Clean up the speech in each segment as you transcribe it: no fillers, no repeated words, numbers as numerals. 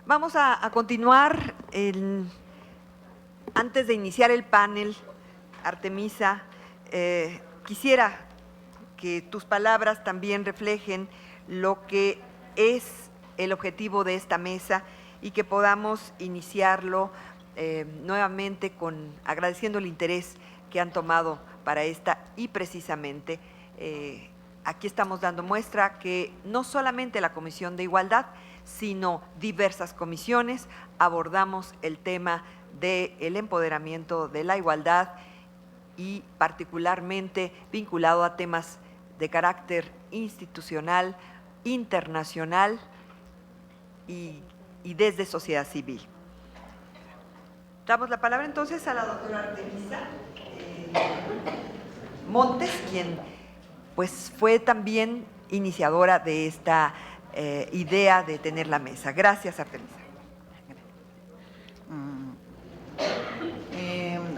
Vamos a continuar. Antes de iniciar el panel, Artemisa, quisiera que tus palabras también reflejen lo que es el objetivo de esta mesa y que podamos iniciarlo nuevamente agradeciendo el interés que han tomado para esta y precisamente aquí estamos dando muestra que no solamente la Comisión de Igualdad, sino diversas comisiones abordamos el tema del empoderamiento de la igualdad y particularmente vinculado a temas de carácter institucional, internacional y desde sociedad civil. Damos la palabra entonces a la doctora Artemisa Montes, quien pues fue también iniciadora de esta idea de tener la mesa. Gracias, Artemisa.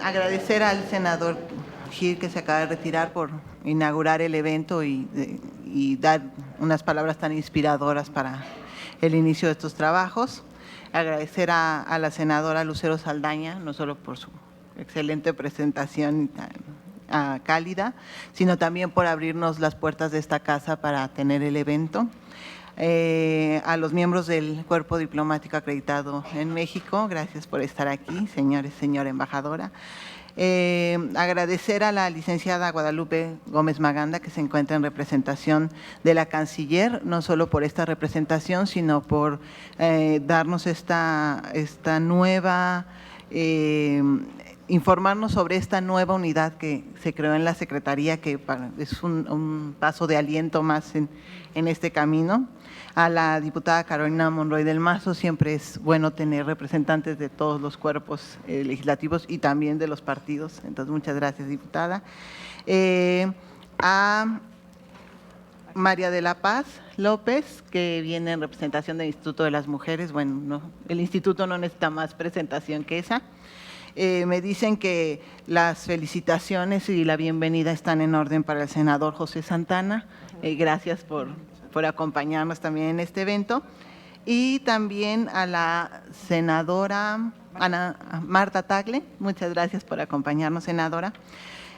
Agradecer al senador Gil, que se acaba de retirar, por inaugurar el evento y dar unas palabras tan inspiradoras para el inicio de estos trabajos. Agradecer a la senadora Lucero Saldaña, no solo por su excelente presentación cálida, sino también por abrirnos las puertas de esta casa para tener el evento. A los miembros del Cuerpo Diplomático Acreditado en México, gracias por estar aquí, señores, señora embajadora. Agradecer a la licenciada Guadalupe Gómez Maganda, que se encuentra en representación de la canciller, no solo por esta representación, sino por darnos esta nueva, informarnos sobre esta nueva unidad que se creó en la Secretaría, que es un paso de aliento más en este camino. A la diputada Carolina Monroy del Mazo, siempre es bueno tener representantes de todos los cuerpos legislativos y también de los partidos, entonces muchas gracias, diputada. A María de la Paz López, que viene en representación del Instituto de las Mujeres. Bueno, el instituto no necesita más presentación que esa. Me dicen que las felicitaciones y la bienvenida están en orden para el senador José Santana. Gracias por acompañarnos también en este evento. Y también a la senadora Marta Tagle, muchas gracias por acompañarnos, senadora.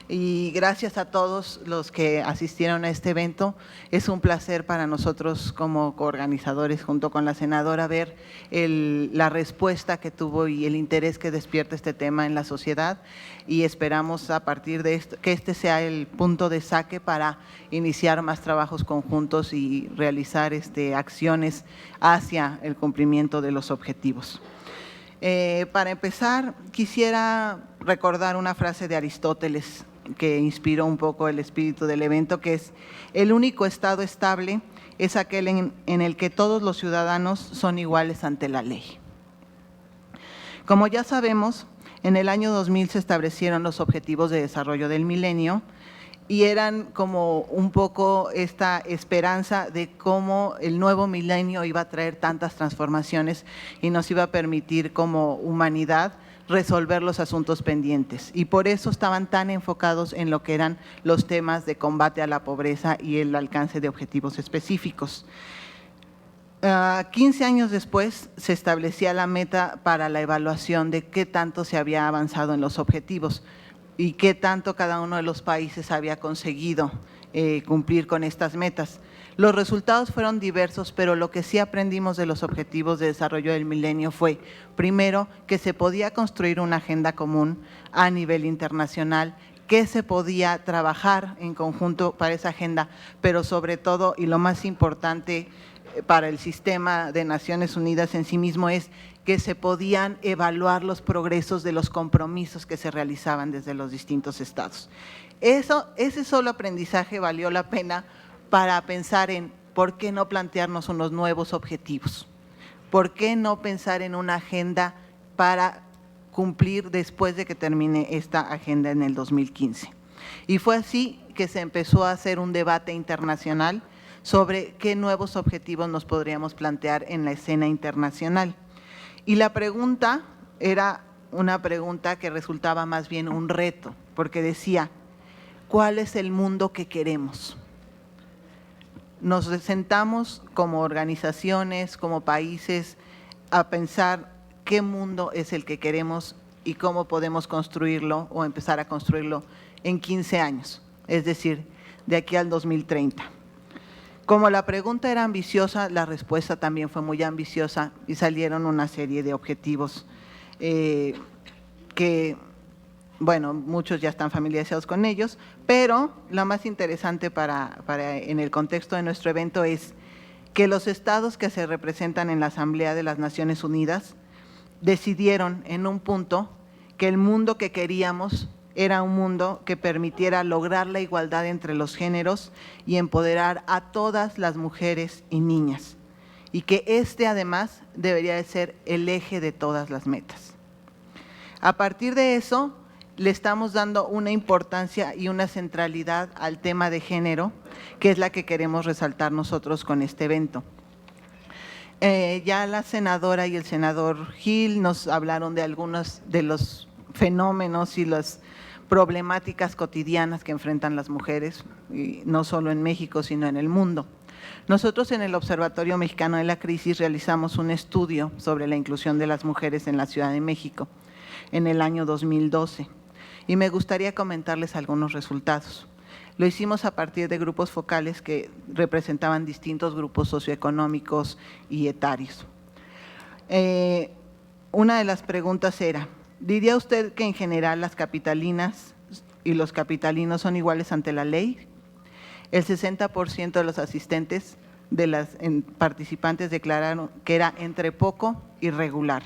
Y gracias a todos los que asistieron a este evento. Es un placer para nosotros como coorganizadores, junto con la senadora, ver la respuesta que tuvo y el interés que despierta este tema en la sociedad, y esperamos a partir de esto que este sea el punto de saque para iniciar más trabajos conjuntos y realizar acciones hacia el cumplimiento de los objetivos. Para empezar, quisiera recordar una frase de Aristóteles que inspiró un poco el espíritu del evento, que es: el único estado estable es aquel en el que todos los ciudadanos son iguales ante la ley. Como ya sabemos, en el año 2000 se establecieron los Objetivos de Desarrollo del Milenio y eran como un poco esta esperanza de cómo el nuevo milenio iba a traer tantas transformaciones y nos iba a permitir como humanidad resolver los asuntos pendientes, y por eso estaban tan enfocados en lo que eran los temas de combate a la pobreza y el alcance de objetivos específicos. 15 años después se establecía la meta para la evaluación de qué tanto se había avanzado en los objetivos y qué tanto cada uno de los países había conseguido cumplir con estas metas. Los resultados fueron diversos, pero lo que sí aprendimos de los Objetivos de Desarrollo del Milenio fue, primero, que se podía construir una agenda común a nivel internacional, que se podía trabajar en conjunto para esa agenda, pero sobre todo, y lo más importante para el sistema de Naciones Unidas en sí mismo, es que se podían evaluar los progresos de los compromisos que se realizaban desde los distintos estados. Ese solo aprendizaje valió la pena para pensar en por qué no plantearnos unos nuevos objetivos, por qué no pensar en una agenda para cumplir después de que termine esta agenda en el 2015. Y fue así que se empezó a hacer un debate internacional sobre qué nuevos objetivos nos podríamos plantear en la escena internacional. Y la pregunta era una pregunta que resultaba más bien un reto, porque decía: ¿cuál es el mundo que queremos? Nos sentamos como organizaciones, como países, a pensar qué mundo es el que queremos y cómo podemos construirlo o empezar a construirlo en 15 años, es decir, de aquí al 2030. Como la pregunta era ambiciosa, la respuesta también fue muy ambiciosa y salieron una serie de objetivos que, bueno, muchos ya están familiarizados con ellos, pero lo más interesante en el contexto de nuestro evento es que los estados que se representan en la Asamblea de las Naciones Unidas decidieron en un punto que el mundo que queríamos era un mundo que permitiera lograr la igualdad entre los géneros y empoderar a todas las mujeres y niñas, y que además debería de ser el eje de todas las metas. A partir de eso, le estamos dando una importancia y una centralidad al tema de género, que es la que queremos resaltar nosotros con este evento. Ya la senadora y el senador Gil nos hablaron de algunos de los fenómenos y las problemáticas cotidianas que enfrentan las mujeres, y no solo en México, sino en el mundo. Nosotros en el Observatorio Mexicano de la Crisis realizamos un estudio sobre la inclusión de las mujeres en la Ciudad de México en el año 2012 y me gustaría comentarles algunos resultados. Lo hicimos a partir de grupos focales que representaban distintos grupos socioeconómicos y etarios. Una de las preguntas era, ¿diría usted que en general las capitalinas y los capitalinos son iguales ante la ley? El 60% de los asistentes, participantes declararon que era entre poco y regular.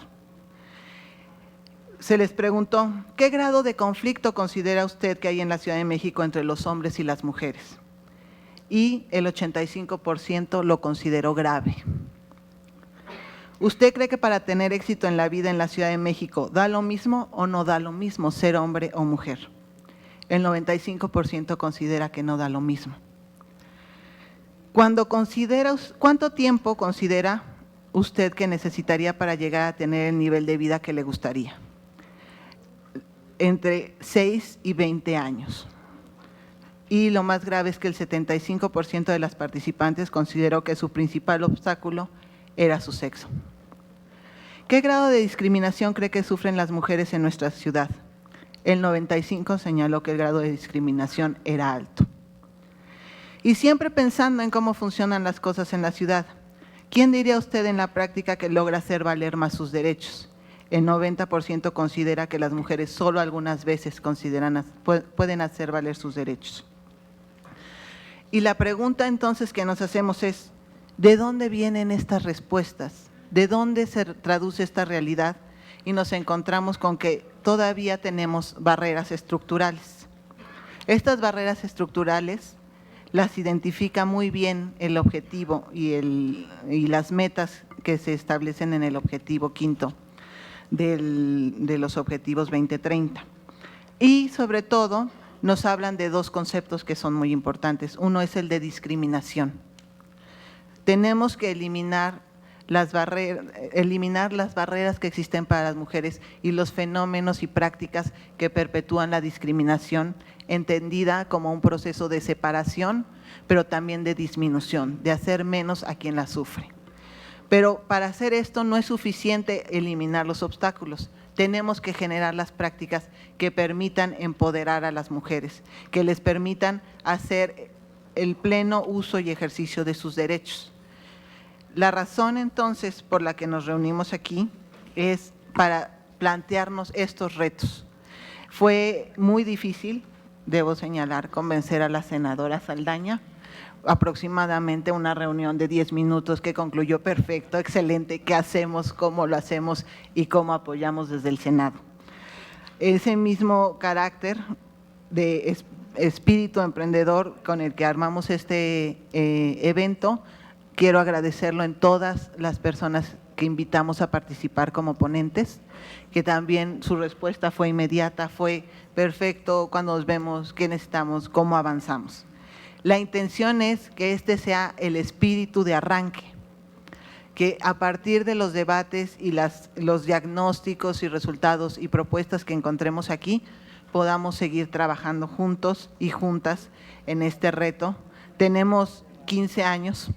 Se les preguntó, ¿qué grado de conflicto considera usted que hay en la Ciudad de México entre los hombres y las mujeres? Y el 85% lo consideró grave. ¿Usted cree que para tener éxito en la vida en la Ciudad de México da lo mismo o no da lo mismo ser hombre o mujer? El 95% considera que no da lo mismo. ¿Cuánto tiempo considera usted que necesitaría para llegar a tener el nivel de vida que le gustaría? Entre 6 y 20 años. Y lo más grave es que el 75% de las participantes consideró que su principal obstáculo era su sexo. ¿Qué grado de discriminación cree que sufren las mujeres en nuestra ciudad? El 95% señaló que el grado de discriminación era alto. Y siempre pensando en cómo funcionan las cosas en la ciudad, ¿quién diría usted en la práctica que logra hacer valer más sus derechos? El 90% considera que las mujeres solo algunas veces pueden hacer valer sus derechos. Y la pregunta entonces que nos hacemos es, ¿de dónde vienen estas respuestas? ¿De dónde se traduce esta realidad? Y nos encontramos con que todavía tenemos barreras estructurales. Estas barreras estructurales las identifica muy bien el objetivo y las metas que se establecen en el objetivo quinto de los objetivos 2030. Y sobre todo nos hablan de dos conceptos que son muy importantes. Uno es el de discriminación. Tenemos que eliminar las barreras que existen para las mujeres y los fenómenos y prácticas que perpetúan la discriminación, entendida como un proceso de separación, pero también de disminución, de hacer menos a quien la sufre. Pero para hacer esto no es suficiente eliminar los obstáculos, tenemos que generar las prácticas que permitan empoderar a las mujeres, que les permitan hacer el pleno uso y ejercicio de sus derechos. La razón entonces por la que nos reunimos aquí es para plantearnos estos retos. Fue muy difícil, debo señalar, convencer a la senadora Saldaña, aproximadamente una reunión de 10 minutos que concluyó perfecto, excelente, qué hacemos, cómo lo hacemos y cómo apoyamos desde el Senado. Ese mismo carácter de espíritu emprendedor con el que armamos este evento, quiero agradecerlo en todas las personas que invitamos a participar como ponentes, que también su respuesta fue inmediata, fue perfecto, cuando nos vemos, qué necesitamos, cómo avanzamos. La intención es que este sea el espíritu de arranque, que a partir de los debates y los diagnósticos y resultados y propuestas que encontremos aquí, podamos seguir trabajando juntos y juntas en este reto. Tenemos 15 años,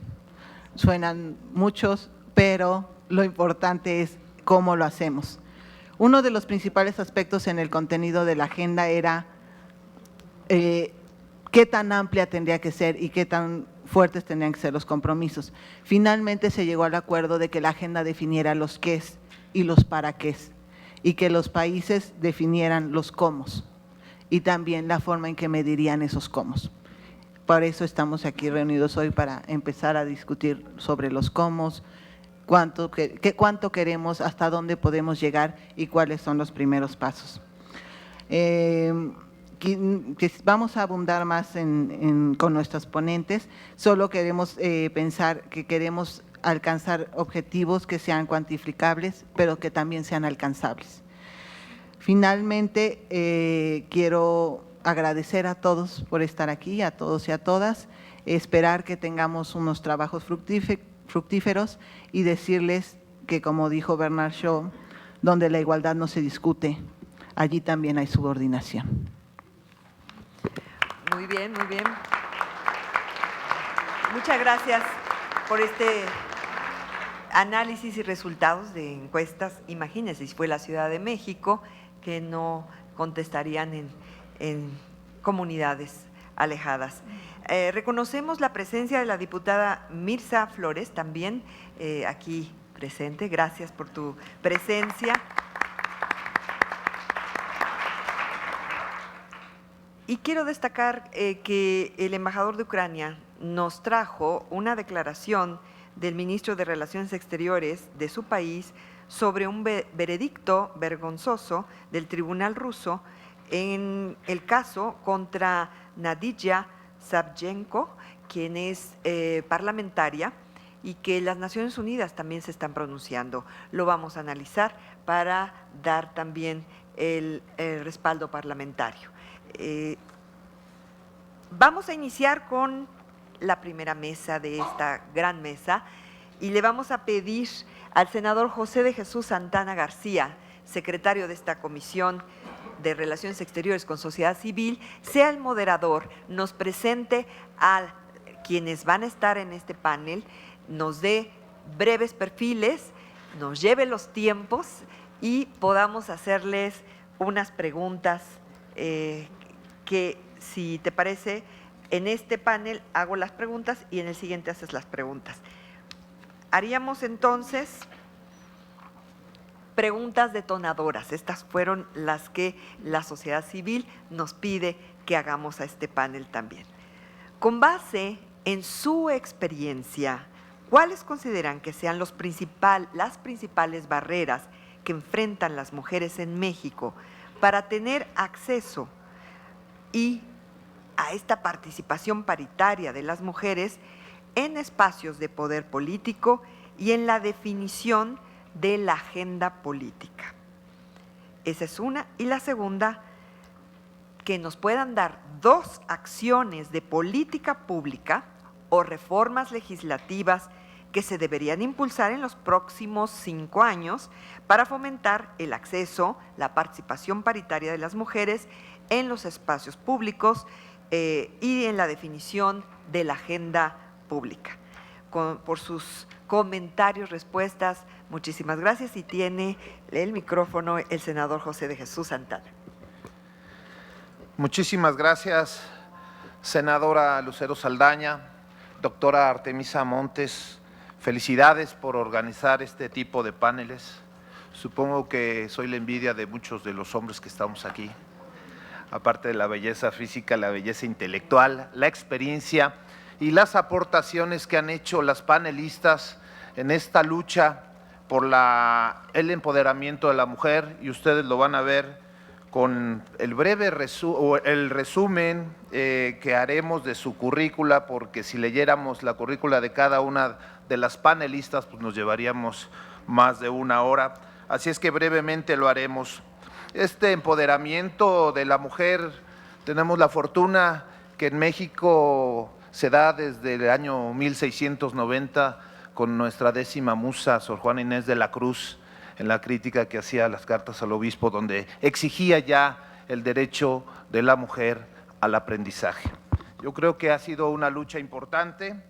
suenan muchos, pero lo importante es cómo lo hacemos. Uno de los principales aspectos en el contenido de la agenda era qué tan amplia tendría que ser y qué tan fuertes tendrían que ser los compromisos. Finalmente se llegó al acuerdo de que la agenda definiera los qués y los para qués, y que los países definieran los cómos y también la forma en que medirían esos cómos. Por eso estamos aquí reunidos hoy, para empezar a discutir sobre los cómos, cuánto queremos, hasta dónde podemos llegar y cuáles son los primeros pasos. Vamos a abundar más con nuestros ponentes. Solo queremos pensar que queremos alcanzar objetivos que sean cuantificables, pero que también sean alcanzables. Finalmente, quiero agradecer a todos por estar aquí, a todos y a todas, esperar que tengamos unos trabajos fructíferos y decirles que, como dijo Bernard Shaw, donde la igualdad no se discute, allí también hay subordinación. Muy bien, muy bien. Muchas gracias por este análisis y resultados de encuestas. Imagínense, si fue la Ciudad de México, que no contestarían en comunidades alejadas. Reconocemos la presencia de la diputada Mirza Flores, también aquí presente. Gracias por tu presencia. Y quiero destacar que el embajador de Ucrania nos trajo una declaración del ministro de Relaciones Exteriores de su país sobre un veredicto vergonzoso del tribunal ruso en el caso contra Nadiyia Savchenko, quien es parlamentaria, y que las Naciones Unidas también se están pronunciando. Lo vamos a analizar para dar también el respaldo parlamentario. Vamos a iniciar con la primera mesa de esta gran mesa y le vamos a pedir al senador José de Jesús Santana García, secretario de esta Comisión de Relaciones Exteriores con Sociedad Civil, sea el moderador, nos presente a quienes van a estar en este panel, nos dé breves perfiles, nos lleve los tiempos y podamos hacerles unas preguntas que, si te parece, en este panel hago las preguntas y en el siguiente haces las preguntas. Haríamos entonces preguntas detonadoras. Estas fueron las que la sociedad civil nos pide que hagamos a este panel también. Con base en su experiencia, ¿cuáles consideran que sean las principales barreras que enfrentan las mujeres en México para tener acceso a esta participación paritaria de las mujeres en espacios de poder político y en la definición de la agenda política? Esa es una. Y la segunda, que nos puedan dar 2 acciones de política pública o reformas legislativas que se deberían impulsar en los próximos 5 años para fomentar el acceso, la participación paritaria de las mujeres en los espacios públicos y en la definición de la agenda pública. Por sus comentarios, respuestas, muchísimas gracias, y tiene el micrófono el senador José de Jesús Santana. Muchísimas gracias, senadora Lucero Saldaña, doctora Artemisa Montes, felicidades por organizar este tipo de paneles. Supongo que soy la envidia de muchos de los hombres que estamos aquí. Aparte de la belleza física, la belleza intelectual, la experiencia y las aportaciones que han hecho las panelistas en esta lucha por el empoderamiento de la mujer, y ustedes lo van a ver con el breve resumen que haremos de su currícula, porque si leyéramos la currícula de cada una de las panelistas, pues nos llevaríamos más de 1 hora, así es que brevemente lo haremos. Este empoderamiento de la mujer, tenemos la fortuna que en México se da desde el año 1690 con nuestra 10ª musa, Sor Juana Inés de la Cruz, en la crítica que hacía a las cartas al obispo, donde exigía ya el derecho de la mujer al aprendizaje. Yo creo que ha sido una lucha importante,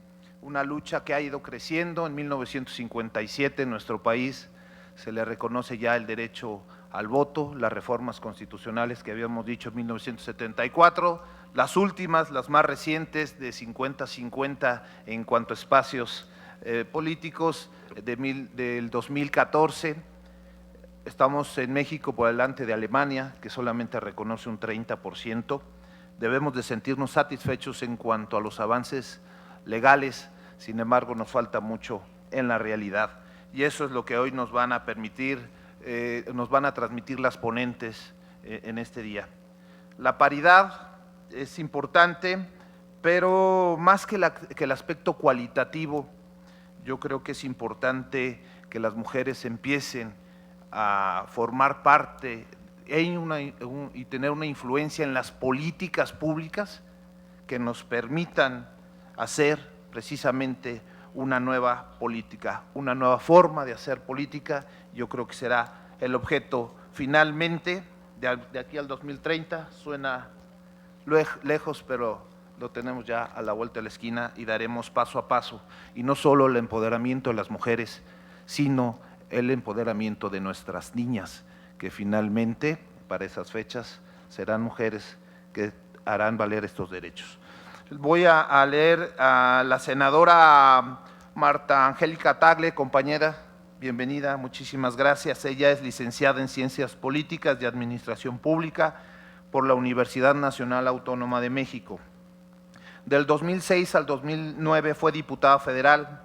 una lucha que ha ido creciendo. En 1957 en nuestro país se le reconoce ya el derecho al voto, las reformas constitucionales que habíamos dicho en 1974, las últimas, las más recientes, de 50-50 en cuanto a espacios políticos, del 2014. Estamos en México por delante de Alemania, que solamente reconoce un 30%. Debemos de sentirnos satisfechos en cuanto a los avances legales, sin embargo nos falta mucho en la realidad. Y eso es lo que hoy nos van a permitir, nos van a transmitir las ponentes en este día. La paridad es importante, pero más que el aspecto cualitativo, yo creo que es importante que las mujeres empiecen a formar parte y tener una influencia en las políticas públicas que nos permitan hacer precisamente una nueva política, una nueva forma de hacer política. Yo creo que será el objeto finalmente de aquí al 2030. Suena lejos, pero lo tenemos ya a la vuelta de la esquina y daremos paso a paso. Y no solo el empoderamiento de las mujeres, sino el empoderamiento de nuestras niñas, que finalmente, para esas fechas, serán mujeres que harán valer estos derechos. Voy a leer a la senadora Marta Angélica Tagle, compañera, bienvenida, muchísimas gracias. Ella es licenciada en Ciencias Políticas y Administración Pública por la Universidad Nacional Autónoma de México. Del 2006 al 2009 fue diputada federal,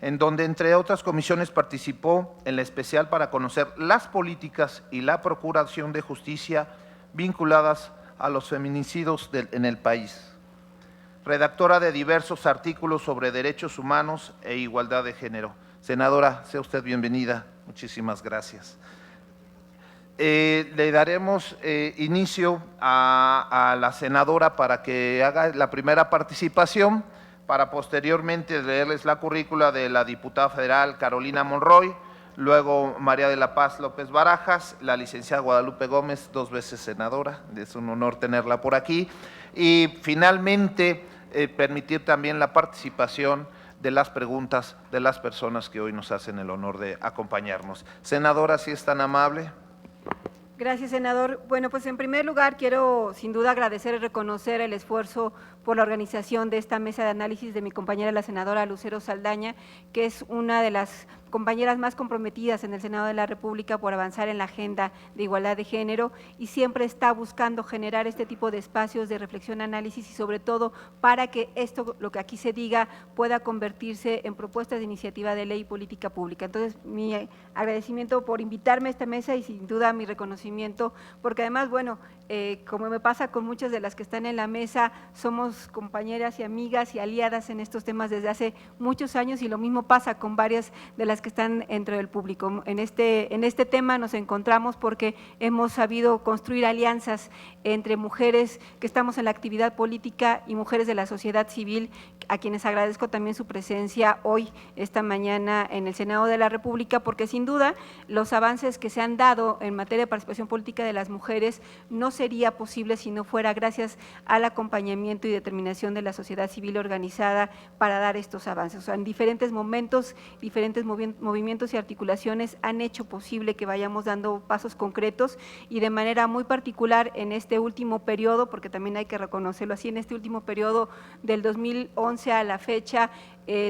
en donde entre otras comisiones participó en la especial para conocer las políticas y la procuración de justicia vinculadas a los feminicidios en el país. Redactora de diversos artículos sobre derechos humanos e igualdad de género. Senadora, sea usted bienvenida, muchísimas gracias. Le daremos inicio a la senadora para que haga la primera participación, para posteriormente leerles la currícula de la diputada federal Carolina Monroy, luego María de la Paz López Barajas, la licenciada Guadalupe Gómez, 2 veces senadora, es un honor tenerla por aquí, y finalmente permitir también la participación de las preguntas de las personas que hoy nos hacen el honor de acompañarnos. Senadora, si es tan amable. Gracias, senador. Bueno, pues en primer lugar quiero sin duda agradecer y reconocer el esfuerzo por la organización de esta mesa de análisis de mi compañera la senadora Lucero Saldaña, que es una de las compañeras más comprometidas en el Senado de la República por avanzar en la agenda de igualdad de género y siempre está buscando generar este tipo de espacios de reflexión, análisis y sobre todo para que esto, lo que aquí se diga, pueda convertirse en propuestas de iniciativa de ley y política pública. Entonces, mi agradecimiento por invitarme a esta mesa y sin duda mi reconocimiento, porque además, bueno, como me pasa con muchas de las que están en la mesa, somos compañeras y amigas y aliadas en estos temas desde hace muchos años y lo mismo pasa con varias de las que están dentro del público. En este tema nos encontramos porque hemos sabido construir alianzas entre mujeres que estamos en la actividad política y mujeres de la sociedad civil, a quienes agradezco también su presencia hoy, esta mañana, en el Senado de la República, porque sin duda los avances que se han dado en materia de participación política de las mujeres no sería posible si no fuera gracias al acompañamiento y determinación de la sociedad civil organizada para dar estos avances. O sea, en diferentes momentos, diferentes movimientos y articulaciones han hecho posible que vayamos dando pasos concretos y de manera muy particular en este último periodo, porque también hay que reconocerlo así, en este último periodo del 2011 a la fecha,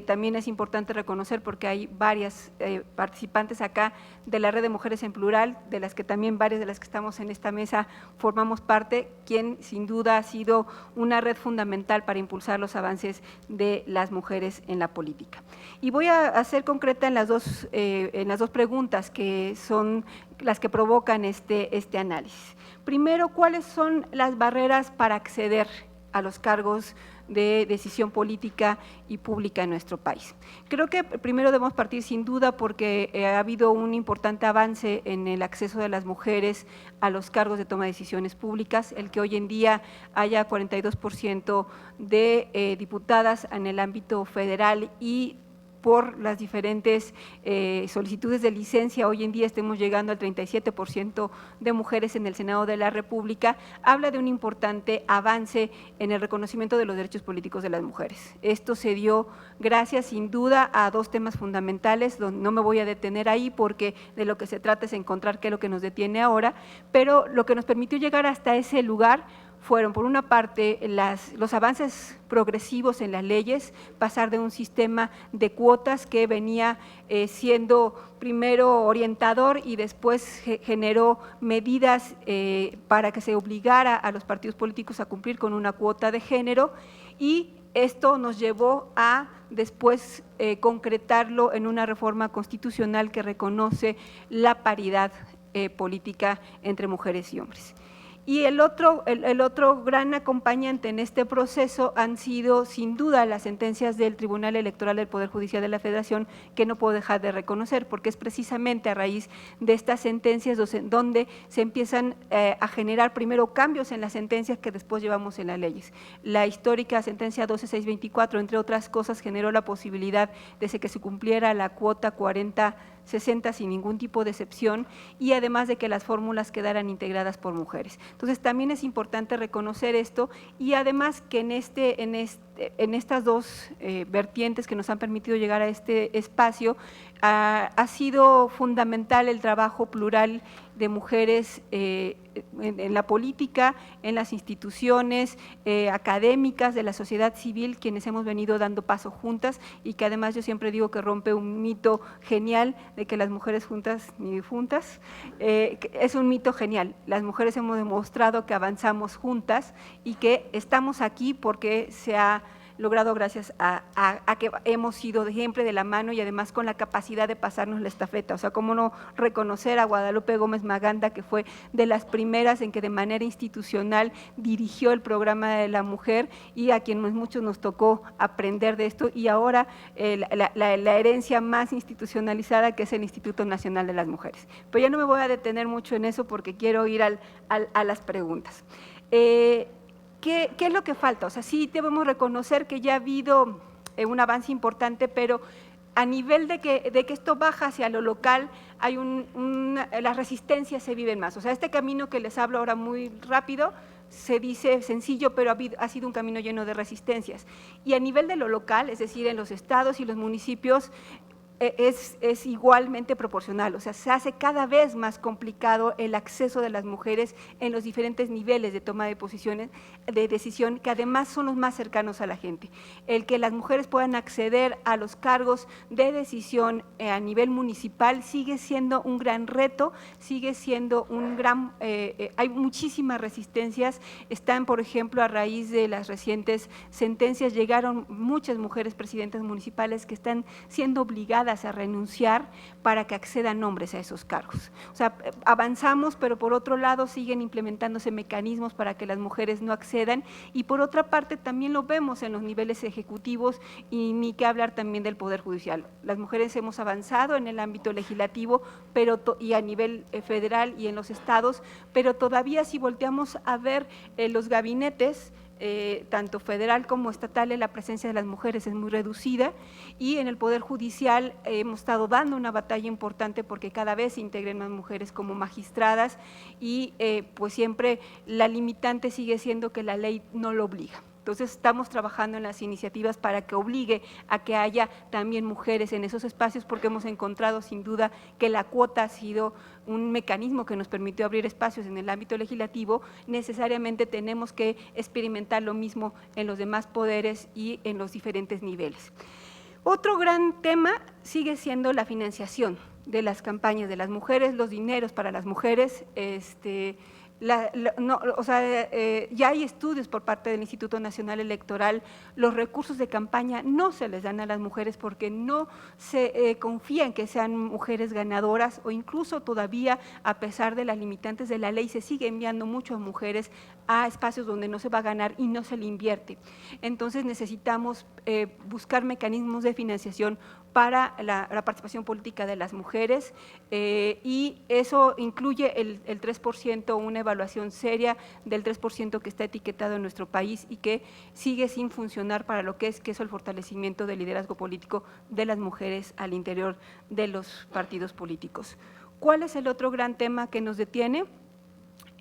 también es importante reconocer porque hay varias participantes acá de la Red de Mujeres en Plural, de las que también varias de las que estamos en esta mesa formamos parte, quien sin duda ha sido una red fundamental para impulsar los avances de las mujeres en la política. Y voy a ser concreta en las dos preguntas que son las que provocan este análisis. Primero, ¿cuáles son las barreras para acceder a los cargos de decisión política y pública en nuestro país? Creo que primero debemos partir sin duda porque ha habido un importante avance en el acceso de las mujeres a los cargos de toma de decisiones públicas, el que hoy en día haya 42% de diputadas en el ámbito federal y por las diferentes solicitudes de licencia, hoy en día estemos llegando al 37% de mujeres en el Senado de la República, habla de un importante avance en el reconocimiento de los derechos políticos de las mujeres. Esto se dio gracias, sin duda, a dos temas fundamentales, donde no me voy a detener ahí porque de lo que se trata es encontrar qué es lo que nos detiene ahora, pero lo que nos permitió llegar hasta ese lugar fueron, por una parte, los avances progresivos en las leyes, pasar de un sistema de cuotas que venía siendo primero orientador y después generó medidas para que se obligara a los partidos políticos a cumplir con una cuota de género, y esto nos llevó a después concretarlo en una reforma constitucional que reconoce la paridad política entre mujeres y hombres. Y el otro gran acompañante en este proceso han sido, sin duda, las sentencias del Tribunal Electoral del Poder Judicial de la Federación, que no puedo dejar de reconocer, porque es precisamente a raíz de estas sentencias donde se empiezan a generar primero cambios en las sentencias que después llevamos en las leyes. La histórica sentencia 12624, entre otras cosas, generó la posibilidad de que se cumpliera la cuota 40-60 sin ningún tipo de excepción, y además de que las fórmulas quedaran integradas por mujeres. Entonces también es importante reconocer esto, y además que en estas dos vertientes que nos han permitido llegar a este espacio, ha sido fundamental el trabajo plural de mujeres en la política, en las instituciones académicas, de la sociedad civil, quienes hemos venido dando paso juntas, y que además yo siempre digo que rompe un mito genial de que las mujeres juntas ni difuntas. Es un mito genial. Las mujeres hemos demostrado que avanzamos juntas y que estamos aquí porque se ha logrado gracias a que hemos sido siempre de la mano, y además con la capacidad de pasarnos la estafeta. O sea, cómo no reconocer a Guadalupe Gómez Maganda, que fue de las primeras en que de manera institucional dirigió el programa de la mujer, y a quien muchos nos tocó aprender de esto, y ahora la herencia más institucionalizada, que es el Instituto Nacional de las Mujeres. Pero ya no me voy a detener mucho en eso porque quiero ir a las preguntas. ¿Qué es lo que falta? O sea, sí debemos reconocer que ya ha habido un avance importante, pero a nivel de que esto baja hacia lo local, las resistencias se viven más. O sea, este camino que les hablo ahora muy rápido, se dice sencillo, pero ha sido un camino lleno de resistencias. Y a nivel de lo local, es decir, en los estados y los municipios, es igualmente proporcional. O sea, se hace cada vez más complicado el acceso de las mujeres en los diferentes niveles de toma de posiciones, de decisión, que además son los más cercanos a la gente. El que las mujeres puedan acceder a los cargos de decisión a nivel municipal sigue siendo un gran reto, sigue siendo un gran… hay muchísimas resistencias. Están, por ejemplo, a raíz de las recientes sentencias, llegaron muchas mujeres presidentas municipales que están siendo obligadas a renunciar para que accedan hombres a esos cargos. O sea, avanzamos, pero por otro lado siguen implementándose mecanismos para que las mujeres no accedan, y por otra parte también lo vemos en los niveles ejecutivos, y ni qué hablar también del Poder Judicial. Las mujeres hemos avanzado en el ámbito legislativo y a nivel federal y en los estados, pero todavía si volteamos a ver los gabinetes, tanto federal como estatal, la presencia de las mujeres es muy reducida, y en el Poder Judicial hemos estado dando una batalla importante porque cada vez se integren más mujeres como magistradas, y pues siempre la limitante sigue siendo que la ley no lo obliga. Entonces estamos trabajando en las iniciativas para que obligue a que haya también mujeres en esos espacios, porque hemos encontrado sin duda que la cuota ha sido un mecanismo que nos permitió abrir espacios en el ámbito legislativo. Necesariamente tenemos que experimentar lo mismo en los demás poderes y en los diferentes niveles. Otro gran tema sigue siendo la financiación de las campañas de las mujeres, los dineros para las mujeres. Ya hay estudios por parte del Instituto Nacional Electoral. Los recursos de campaña no se les dan a las mujeres porque no se confía en que sean mujeres ganadoras, o incluso todavía, a pesar de las limitantes de la ley, se sigue enviando muchas mujeres a espacios donde no se va a ganar y no se le invierte. Entonces necesitamos buscar mecanismos de financiación para la participación política de las mujeres, y eso incluye el 3%, una evaluación seria del 3% que está etiquetado en nuestro país y que sigue sin funcionar para lo que es el fortalecimiento del liderazgo político de las mujeres al interior de los partidos políticos. ¿Cuál es el otro gran tema que nos detiene?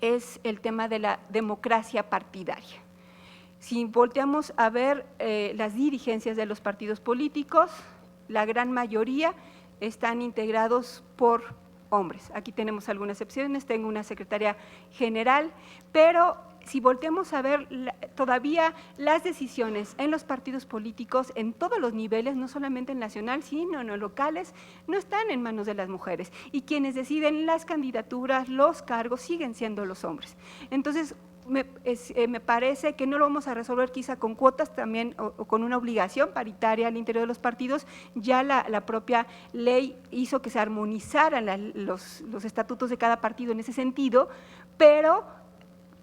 Es el tema de la democracia partidaria. Si volteamos a ver las dirigencias de los partidos políticos, la gran mayoría están integrados por hombres. Aquí tenemos algunas excepciones, tengo una secretaria general, pero si volteamos a ver todavía las decisiones en los partidos políticos en todos los niveles, no solamente en nacional, sino en los locales, no están en manos de las mujeres, y quienes deciden las candidaturas, los cargos, siguen siendo los hombres. Entonces, me parece que no lo vamos a resolver quizá con cuotas también o con una obligación paritaria al interior de los partidos. Ya la propia ley hizo que se armonizaran los estatutos de cada partido en ese sentido, pero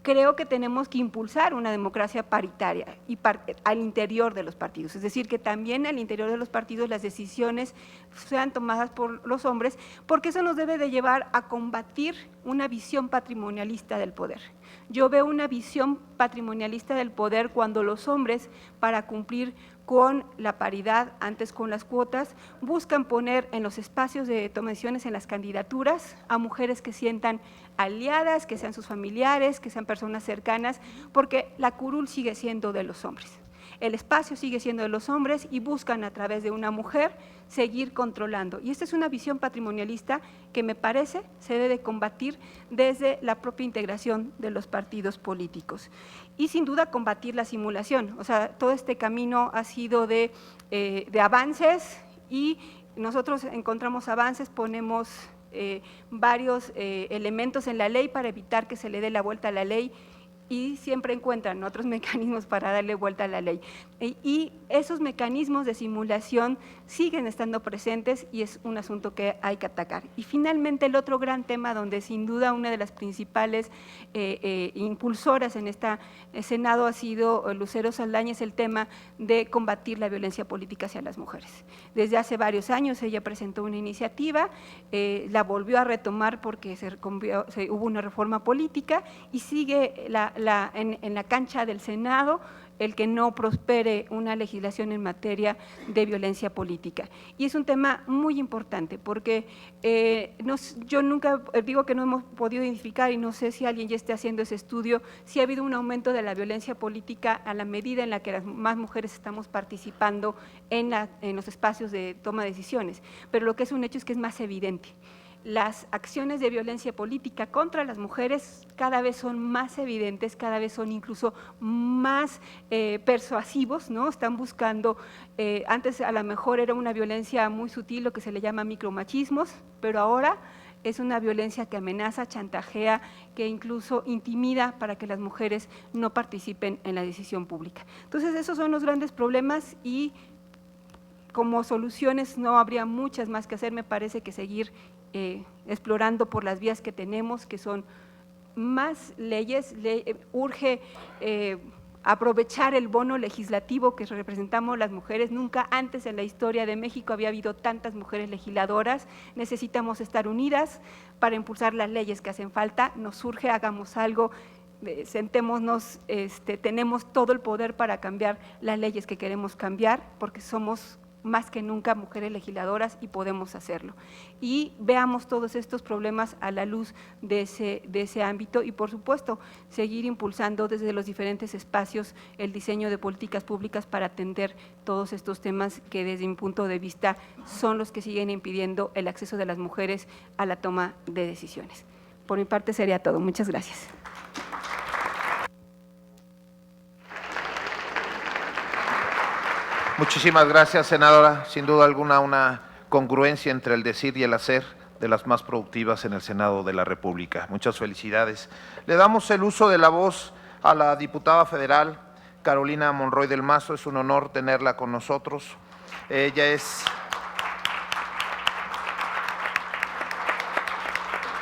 creo que tenemos que impulsar una democracia paritaria y al interior de los partidos, es decir, que también al interior de los partidos las decisiones sean tomadas por los hombres, porque eso nos debe de llevar a combatir una visión patrimonialista del poder. Yo veo una visión patrimonialista del poder cuando los hombres, para cumplir con la paridad, antes con las cuotas, buscan poner en los espacios de toma de decisiones, en las candidaturas, a mujeres que sientan aliadas, que sean sus familiares, que sean personas cercanas, porque la curul sigue siendo de los hombres. El espacio sigue siendo de los hombres y buscan a través de una mujer seguir controlando. Y esta es una visión patrimonialista que me parece se debe combatir desde la propia integración de los partidos políticos. Y sin duda combatir la simulación. O sea, todo este camino ha sido de avances, y nosotros encontramos avances, ponemos varios elementos en la ley para evitar que se le dé la vuelta a la ley, y siempre encuentran otros mecanismos para darle vuelta a la ley. Y esos mecanismos de simulación siguen estando presentes, y es un asunto que hay que atacar. Y finalmente, el otro gran tema donde sin duda una de las principales impulsoras en este Senado ha sido Lucero Saldaña, es el tema de combatir la violencia política hacia las mujeres. Desde hace varios años ella presentó una iniciativa, la volvió a retomar porque hubo una reforma política, y sigue en la cancha del Senado el que no prospere una legislación en materia de violencia política. Y es un tema muy importante porque yo nunca digo que no hemos podido identificar, y no sé si alguien ya esté haciendo ese estudio, si ha habido un aumento de la violencia política a la medida en la que las más mujeres estamos participando en los espacios de toma de decisiones, pero lo que es un hecho es que es más evidente. Las acciones de violencia política contra las mujeres cada vez son más evidentes, cada vez son incluso más persuasivos, ¿no? Están buscando, antes a lo mejor era una violencia muy sutil, lo que se le llama micromachismos, pero ahora es una violencia que amenaza, chantajea, que incluso intimida para que las mujeres no participen en la decisión pública. Entonces, esos son los grandes problemas, y como soluciones no habría muchas más que hacer. Me parece que seguir explorando por las vías que tenemos, que son más leyes. Urge aprovechar el bono legislativo que representamos las mujeres. Nunca antes en la historia de México había habido tantas mujeres legisladoras. Necesitamos estar unidas para impulsar las leyes que hacen falta. Nos urge, hagamos algo, sentémonos, tenemos todo el poder para cambiar las leyes que queremos cambiar, porque somos más que nunca mujeres legisladoras y podemos hacerlo. Y veamos todos estos problemas a la luz de ese ámbito, y por supuesto seguir impulsando desde los diferentes espacios el diseño de políticas públicas para atender todos estos temas que desde mi punto de vista son los que siguen impidiendo el acceso de las mujeres a la toma de decisiones. Por mi parte sería todo. Muchas gracias. Muchísimas gracias, senadora. Sin duda alguna, una congruencia entre el decir y el hacer, de las más productivas en el Senado de la República. Muchas felicidades. Le damos el uso de la voz a la diputada federal Carolina Monroy del Mazo. Es un honor tenerla con nosotros. Ella es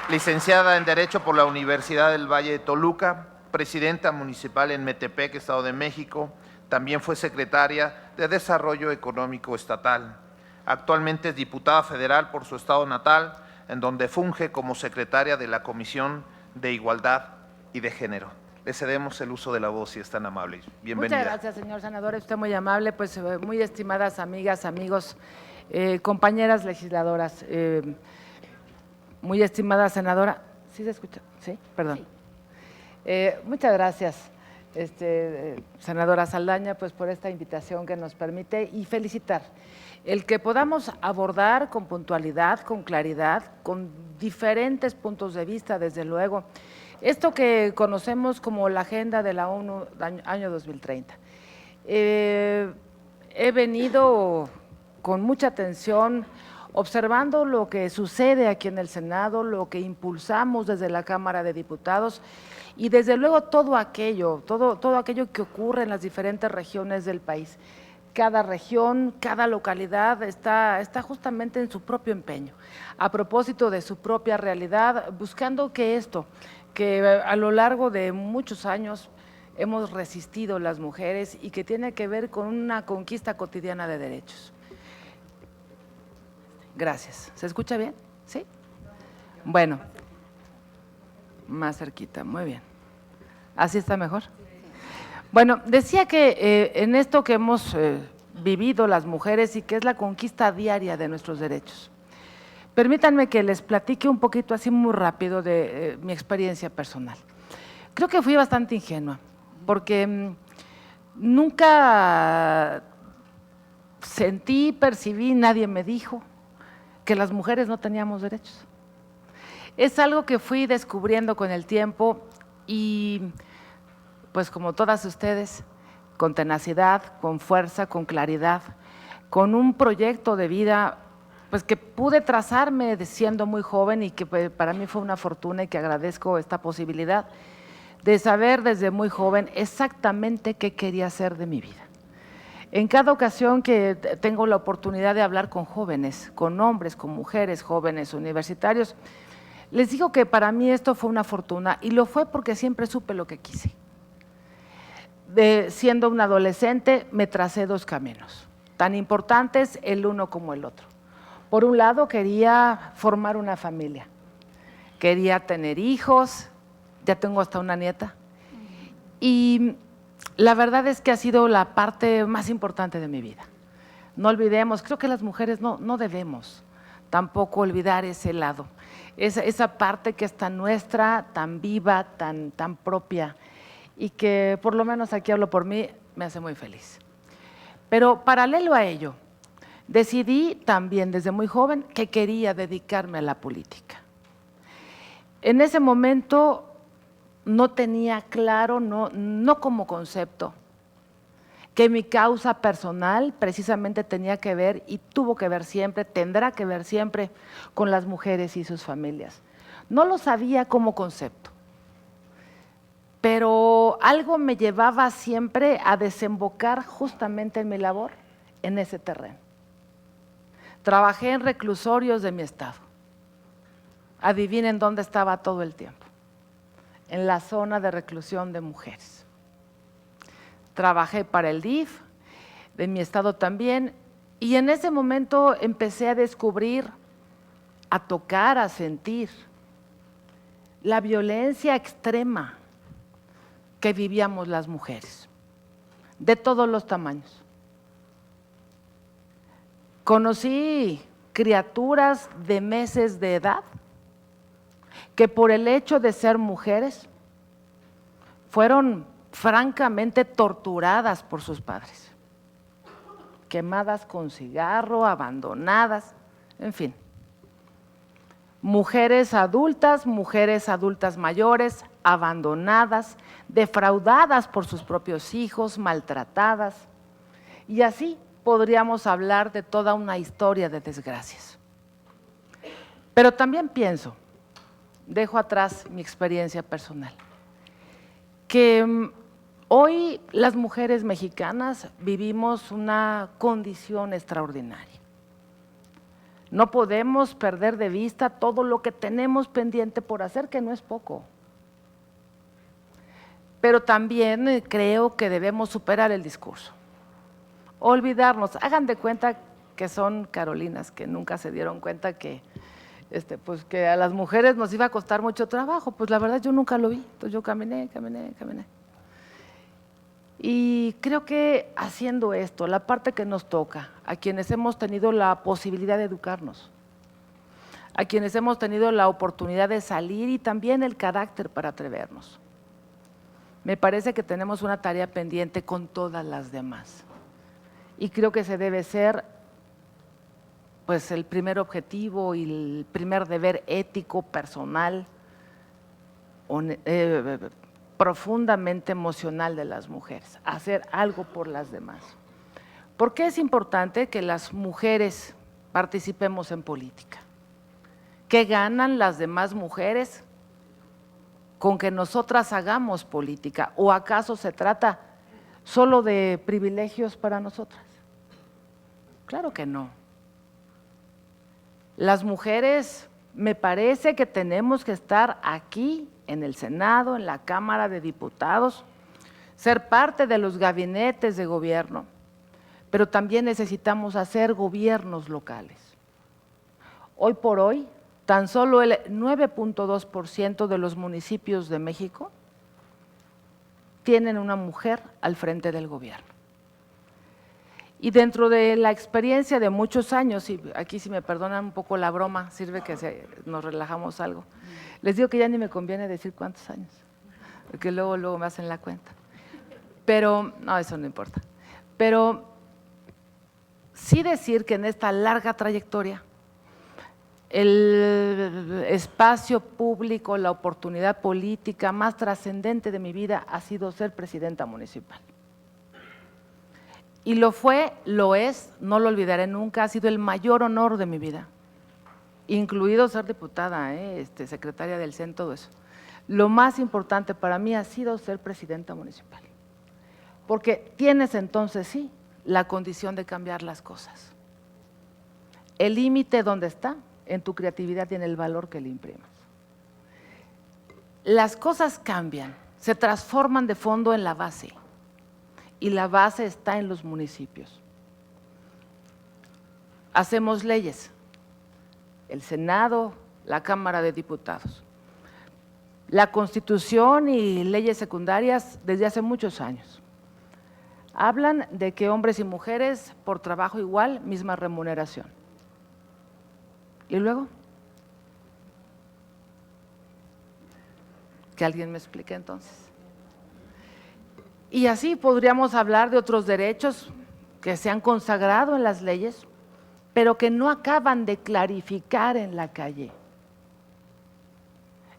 licenciada en Derecho por la Universidad del Valle de Toluca, presidenta municipal en Metepec, Estado de México. También fue secretaria de Desarrollo Económico Estatal. Actualmente es diputada federal por su estado natal, en donde funge como secretaria de la Comisión de Igualdad y de Género. Le cedemos el uso de la voz si es tan amable. Bienvenida. Muchas gracias, señor senador. Usted muy amable, pues muy estimadas amigas, amigos, compañeras legisladoras, muy estimada senadora. ¿Sí se escucha? Sí, perdón. Sí. Muchas gracias, senadora Saldaña, pues por esta invitación que nos permite y felicitar el que podamos abordar con puntualidad, con claridad, con diferentes puntos de vista, desde luego, esto que conocemos como la Agenda de la ONU año 2030. He venido con mucha atención observando lo que sucede aquí en el Senado, lo que impulsamos desde la Cámara de Diputados y desde luego todo aquello que ocurre en las diferentes regiones del país. Cada región, cada localidad está justamente en su propio empeño, a propósito de su propia realidad, buscando que esto, que a lo largo de muchos años hemos resistido las mujeres y que tiene que ver con una conquista cotidiana de derechos. Gracias. ¿Se escucha bien? ¿Sí? Bueno, más cerquita, muy bien. ¿Así está mejor? Bueno, decía que en esto que hemos vivido las mujeres y que es la conquista diaria de nuestros derechos, permítanme que les platique un poquito así muy rápido de mi experiencia personal. Creo que fui bastante ingenua, porque nunca sentí, percibí, nadie me dijo que las mujeres no teníamos derechos. Es algo que fui descubriendo con el tiempo y pues como todas ustedes, con tenacidad, con fuerza, con claridad, con un proyecto de vida pues que pude trazarme siendo muy joven y que para mí fue una fortuna y que agradezco esta posibilidad de saber desde muy joven exactamente qué quería hacer de mi vida. En cada ocasión que tengo la oportunidad de hablar con jóvenes, con hombres, con mujeres, jóvenes, universitarios, les digo que para mí esto fue una fortuna y lo fue porque siempre supe lo que quise. Siendo un adolescente me tracé dos caminos, tan importantes el uno como el otro. Por un lado quería formar una familia, quería tener hijos, ya tengo hasta una nieta, y la verdad es que ha sido la parte más importante de mi vida. No olvidemos, creo que las mujeres no debemos tampoco olvidar ese lado, esa parte que es tan nuestra, tan viva, tan propia, y que por lo menos aquí hablo por mí, me hace muy feliz. Pero paralelo a ello, decidí también desde muy joven que quería dedicarme a la política. En ese momento no tenía claro, no como concepto, que mi causa personal precisamente tenía que ver y tuvo que ver siempre, tendrá que ver siempre con las mujeres y sus familias. No lo sabía como concepto, pero algo me llevaba siempre a desembocar justamente en mi labor en ese terreno. Trabajé en reclusorios de mi estado. Adivinen dónde estaba todo el tiempo. En la zona de reclusión de mujeres. Trabajé para el DIF, de mi estado también, y en ese momento empecé a descubrir, a tocar, a sentir la violencia extrema que vivíamos las mujeres, de todos los tamaños. Conocí criaturas de meses de edad que por el hecho de ser mujeres fueron francamente torturadas por sus padres, quemadas con cigarro, abandonadas, en fin. Mujeres adultas mayores, abandonadas, defraudadas por sus propios hijos, maltratadas, y así podríamos hablar de toda una historia de desgracias. Pero también pienso, dejo atrás mi experiencia personal, que hoy las mujeres mexicanas vivimos una condición extraordinaria. No podemos perder de vista todo lo que tenemos pendiente por hacer, que no es poco. Pero también creo que debemos superar el discurso. olvidarnos. Hagan de cuenta que son Carolinas, que nunca se dieron cuenta que, pues que a las mujeres nos iba a costar mucho trabajo. Pues la verdad yo nunca lo vi, entonces yo caminé. Y creo que haciendo esto, la parte que nos toca, a quienes hemos tenido la posibilidad de educarnos, a quienes hemos tenido la oportunidad de salir y también el carácter para atrevernos, me parece que tenemos una tarea pendiente con todas las demás. Y creo que se debe ser pues el primer objetivo y el primer deber ético, personal, profundamente emocional de las mujeres, hacer algo por las demás. ¿Por qué es importante que las mujeres participemos en política? ¿Qué ganan las demás mujeres con que nosotras hagamos política? ¿O acaso se trata solo de privilegios para nosotras? Claro que no. Las mujeres, me parece que tenemos que estar aquí en el Senado, en la Cámara de Diputados, ser parte de los gabinetes de gobierno, pero también necesitamos hacer gobiernos locales. Hoy por hoy, tan solo el 9.2% de los municipios de México tienen una mujer al frente del gobierno. Y dentro de la experiencia de muchos años, y aquí si me perdonan un poco la broma, sirve que nos relajamos algo, les digo que ya ni me conviene decir cuántos años, porque luego me hacen la cuenta. Pero, no, eso no importa. Pero sí decir que en esta larga trayectoria, el espacio público, la oportunidad política más trascendente de mi vida ha sido ser presidenta municipal. Y lo fue, lo es, no lo olvidaré nunca, ha sido el mayor honor de mi vida, incluido ser diputada, secretaria del CEN, todo eso. Lo más importante para mí ha sido ser presidenta municipal, porque tienes entonces sí la condición de cambiar las cosas. El límite, ¿dónde está? En tu creatividad y en el valor que le imprimas. Las cosas cambian, se transforman de fondo en la base. Y la base está en los municipios. Hacemos leyes, el Senado, la Cámara de Diputados. La Constitución y leyes secundarias desde hace muchos años hablan de que hombres y mujeres por trabajo igual, misma remuneración. ¿Y luego? Que alguien me explique entonces. Y así podríamos hablar de otros derechos que se han consagrado en las leyes, pero que no acaban de clarificar en la calle.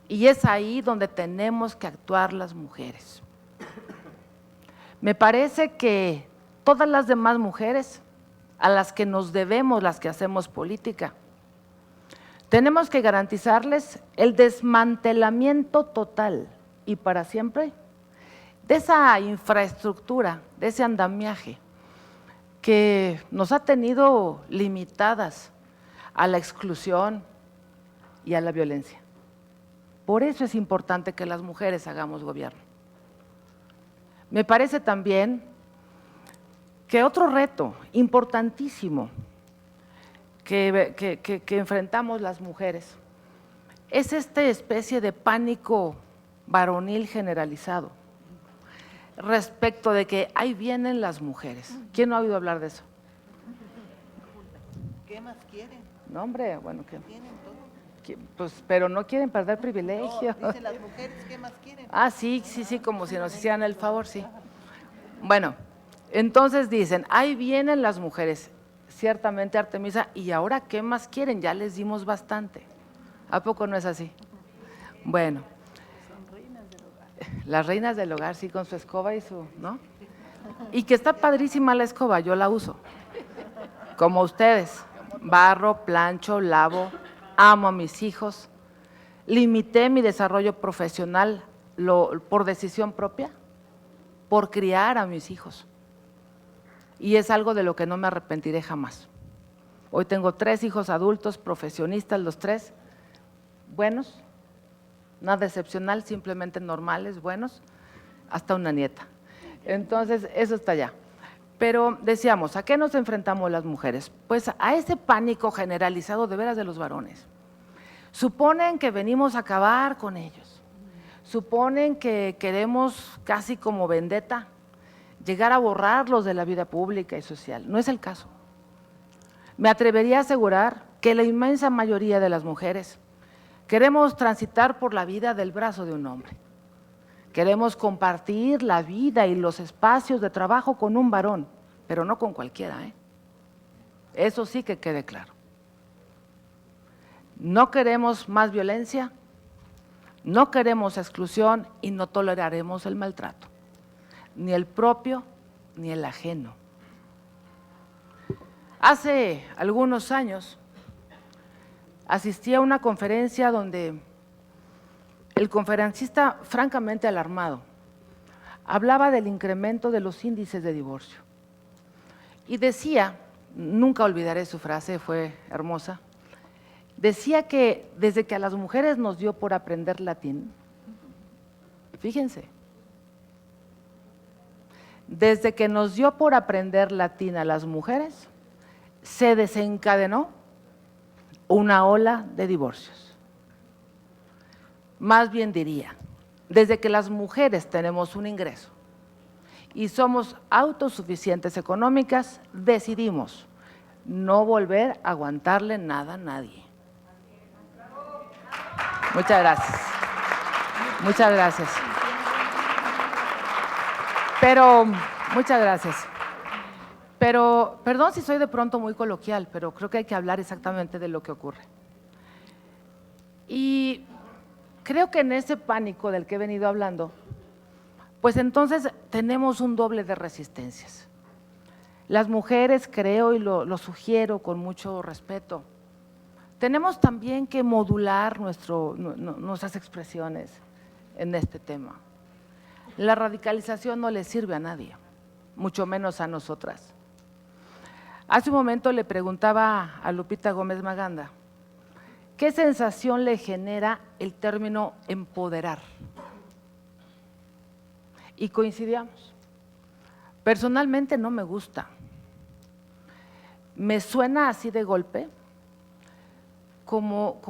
Y es ahí donde tenemos que actuar las mujeres. Me parece que todas las demás mujeres a las que nos debemos, las que hacemos política, tenemos que garantizarles el desmantelamiento total y para siempre de esa infraestructura, de ese andamiaje que nos ha tenido limitadas a la exclusión y a la violencia. Por eso es importante que las mujeres hagamos gobierno. Me parece también que otro reto importantísimo que enfrentamos las mujeres es esta especie de pánico varonil generalizado respecto de que ahí vienen las mujeres. ¿Quién no ha oído hablar de eso? ¿Qué más quieren? No, hombre, bueno, ¿qué? Tienen todo. Pues, pero no quieren perder privilegios. No, dicen las mujeres, ¿qué más quieren? Ah, sí, como si nos hicieran el favor, sí. Bueno, entonces dicen, ahí vienen las mujeres, ciertamente Artemisa, ¿y ahora qué más quieren? Ya les dimos bastante. ¿A poco no es así? Bueno. Las reinas del hogar, sí, con su escoba y su, ¿no? Y que está padrísima la escoba, yo la uso. Como ustedes, barro, plancho, lavo, amo a mis hijos. Limité mi desarrollo profesional por decisión propia, por criar a mis hijos. Y es algo de lo que no me arrepentiré jamás. Hoy tengo 3 hijos adultos, profesionistas, los 3, buenos, nada excepcional, simplemente normales, buenos, hasta una nieta. Entonces, eso está allá. Pero decíamos, ¿a qué nos enfrentamos las mujeres? Pues a ese pánico generalizado de veras de los varones. Suponen que venimos a acabar con ellos. Suponen que queremos casi como vendetta llegar a borrarlos de la vida pública y social. No es el caso. Me atrevería a asegurar que la inmensa mayoría de las mujeres queremos transitar por la vida del brazo de un hombre. Queremos compartir la vida y los espacios de trabajo con un varón, pero no con cualquiera, ¿eh? Eso sí que quede claro. No queremos más violencia, no queremos exclusión y no toleraremos el maltrato, ni el propio ni el ajeno. Hace algunos años asistí a una conferencia donde el conferencista, francamente alarmado, hablaba del incremento de los índices de divorcio y decía, nunca olvidaré su frase, fue hermosa, decía que desde que a las mujeres nos dio por aprender latín, fíjense, desde que nos dio por aprender latín a las mujeres, se desencadenó una ola de divorcios. Más bien diría, desde que las mujeres tenemos un ingreso y somos autosuficientes económicas, decidimos no volver a aguantarle nada a nadie. Muchas gracias. Muchas gracias. Pero, muchas gracias. Pero, perdón si soy de pronto muy coloquial, pero creo que hay que hablar exactamente de lo que ocurre. Y creo que en ese pánico del que he venido hablando, pues entonces tenemos un doble de resistencias. Las mujeres, creo, y lo sugiero con mucho respeto, tenemos también que modular nuestras expresiones en este tema. La radicalización no le sirve a nadie, mucho menos a nosotras. Hace un momento le preguntaba a Lupita Gómez Maganda, ¿qué sensación le genera el término empoderar? Y coincidíamos. Personalmente no me gusta. Me suena así de golpe como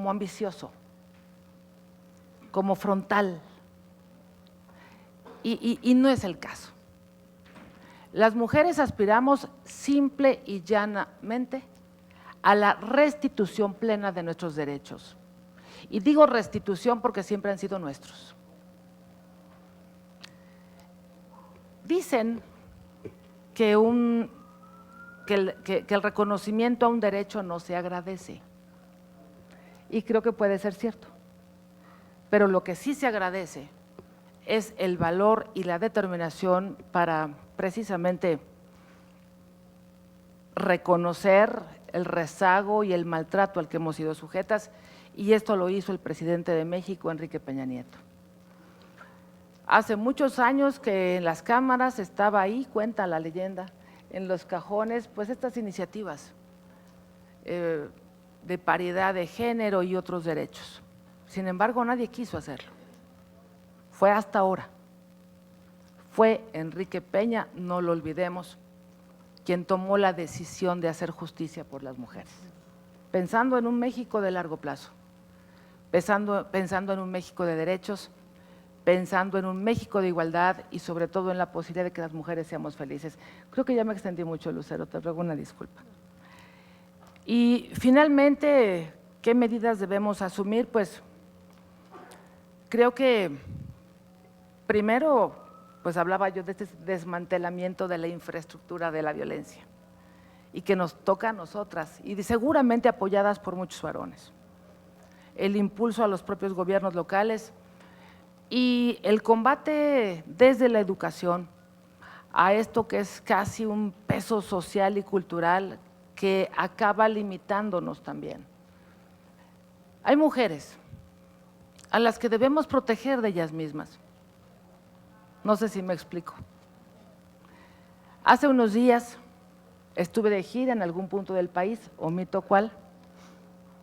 ambicioso, como frontal. Y no es el caso. Las mujeres aspiramos simple y llanamente a la restitución plena de nuestros derechos. Y digo restitución porque siempre han sido nuestros. Dicen que el reconocimiento a un derecho no se agradece. Y creo que puede ser cierto. Pero lo que sí se agradece es el valor y la determinación para precisamente reconocer el rezago y el maltrato al que hemos sido sujetas, y esto lo hizo el presidente de México, Enrique Peña Nieto. Hace muchos años que en las cámaras estaba ahí, cuenta la leyenda, en los cajones, pues estas iniciativas de paridad de género y otros derechos. Sin embargo, nadie quiso hacerlo. Fue hasta ahora. Fue Enrique Peña, no lo olvidemos, quien tomó la decisión de hacer justicia por las mujeres, pensando en un México de largo plazo, pensando en un México de derechos, pensando en un México de igualdad y sobre todo en la posibilidad de que las mujeres seamos felices. Creo que ya me extendí mucho, Lucero, te ruego una disculpa. Y finalmente, ¿qué medidas debemos asumir? Pues creo que primero, pues hablaba yo de este desmantelamiento de la infraestructura de la violencia y que nos toca a nosotras y seguramente apoyadas por muchos varones. El impulso a los propios gobiernos locales y el combate desde la educación a esto que es casi un peso social y cultural que acaba limitándonos también. Hay mujeres a las que debemos proteger de ellas mismas. No sé si me explico. Hace unos días estuve de gira en algún punto del país, omito cuál,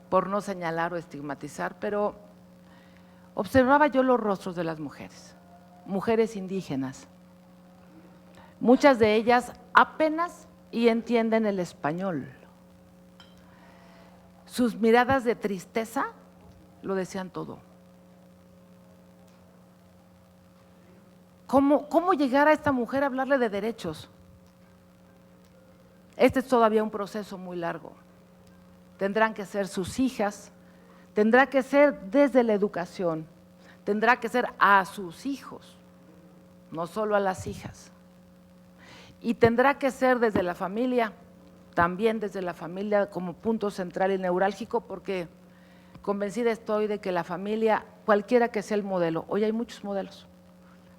por no señalar o estigmatizar, pero observaba yo los rostros de las mujeres, mujeres indígenas, Muchas de ellas apenas y entienden el español. Sus miradas de tristeza lo decían todo. ¿Cómo llegar a esta mujer a hablarle de derechos? Este es todavía un proceso muy largo. Tendrán que ser sus hijas, tendrá que ser desde la educación, tendrá que ser a sus hijos, no solo a las hijas. Y tendrá que ser desde la familia, también desde la familia como punto central y neurálgico, porque convencida estoy de que la familia, cualquiera que sea el modelo, hoy hay muchos modelos,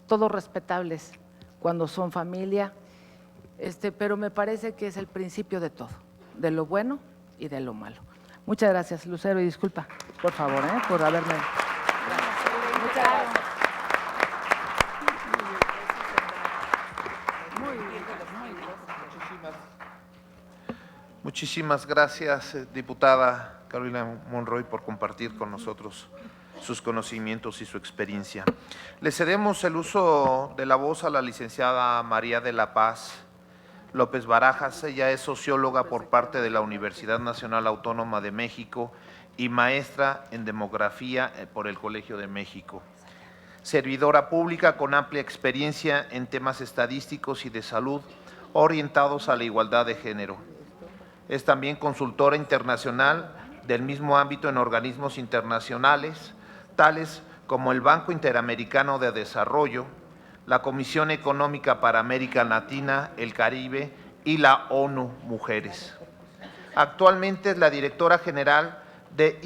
todos respetables cuando son familia, pero me parece que es el principio de todo, de lo bueno y de lo malo. Muchas gracias, Lucero, y disculpa, por favor, por haberme… Muchas gracias. Muchísimas gracias, diputada Carolina Monroy, por compartir con nosotros sus conocimientos y su experiencia. Le cedemos el uso de la voz a la licenciada María de la Paz López Barajas. Ella es socióloga por parte de la Universidad Nacional Autónoma de México y maestra en demografía por el Colegio de México. Servidora pública con amplia experiencia en temas estadísticos y de salud orientados a la igualdad de género. Es también consultora internacional del mismo ámbito en organismos internacionales, tales como el Banco Interamericano de Desarrollo, la Comisión Económica para América Latina, el Caribe y la ONU Mujeres. Actualmente es la directora general de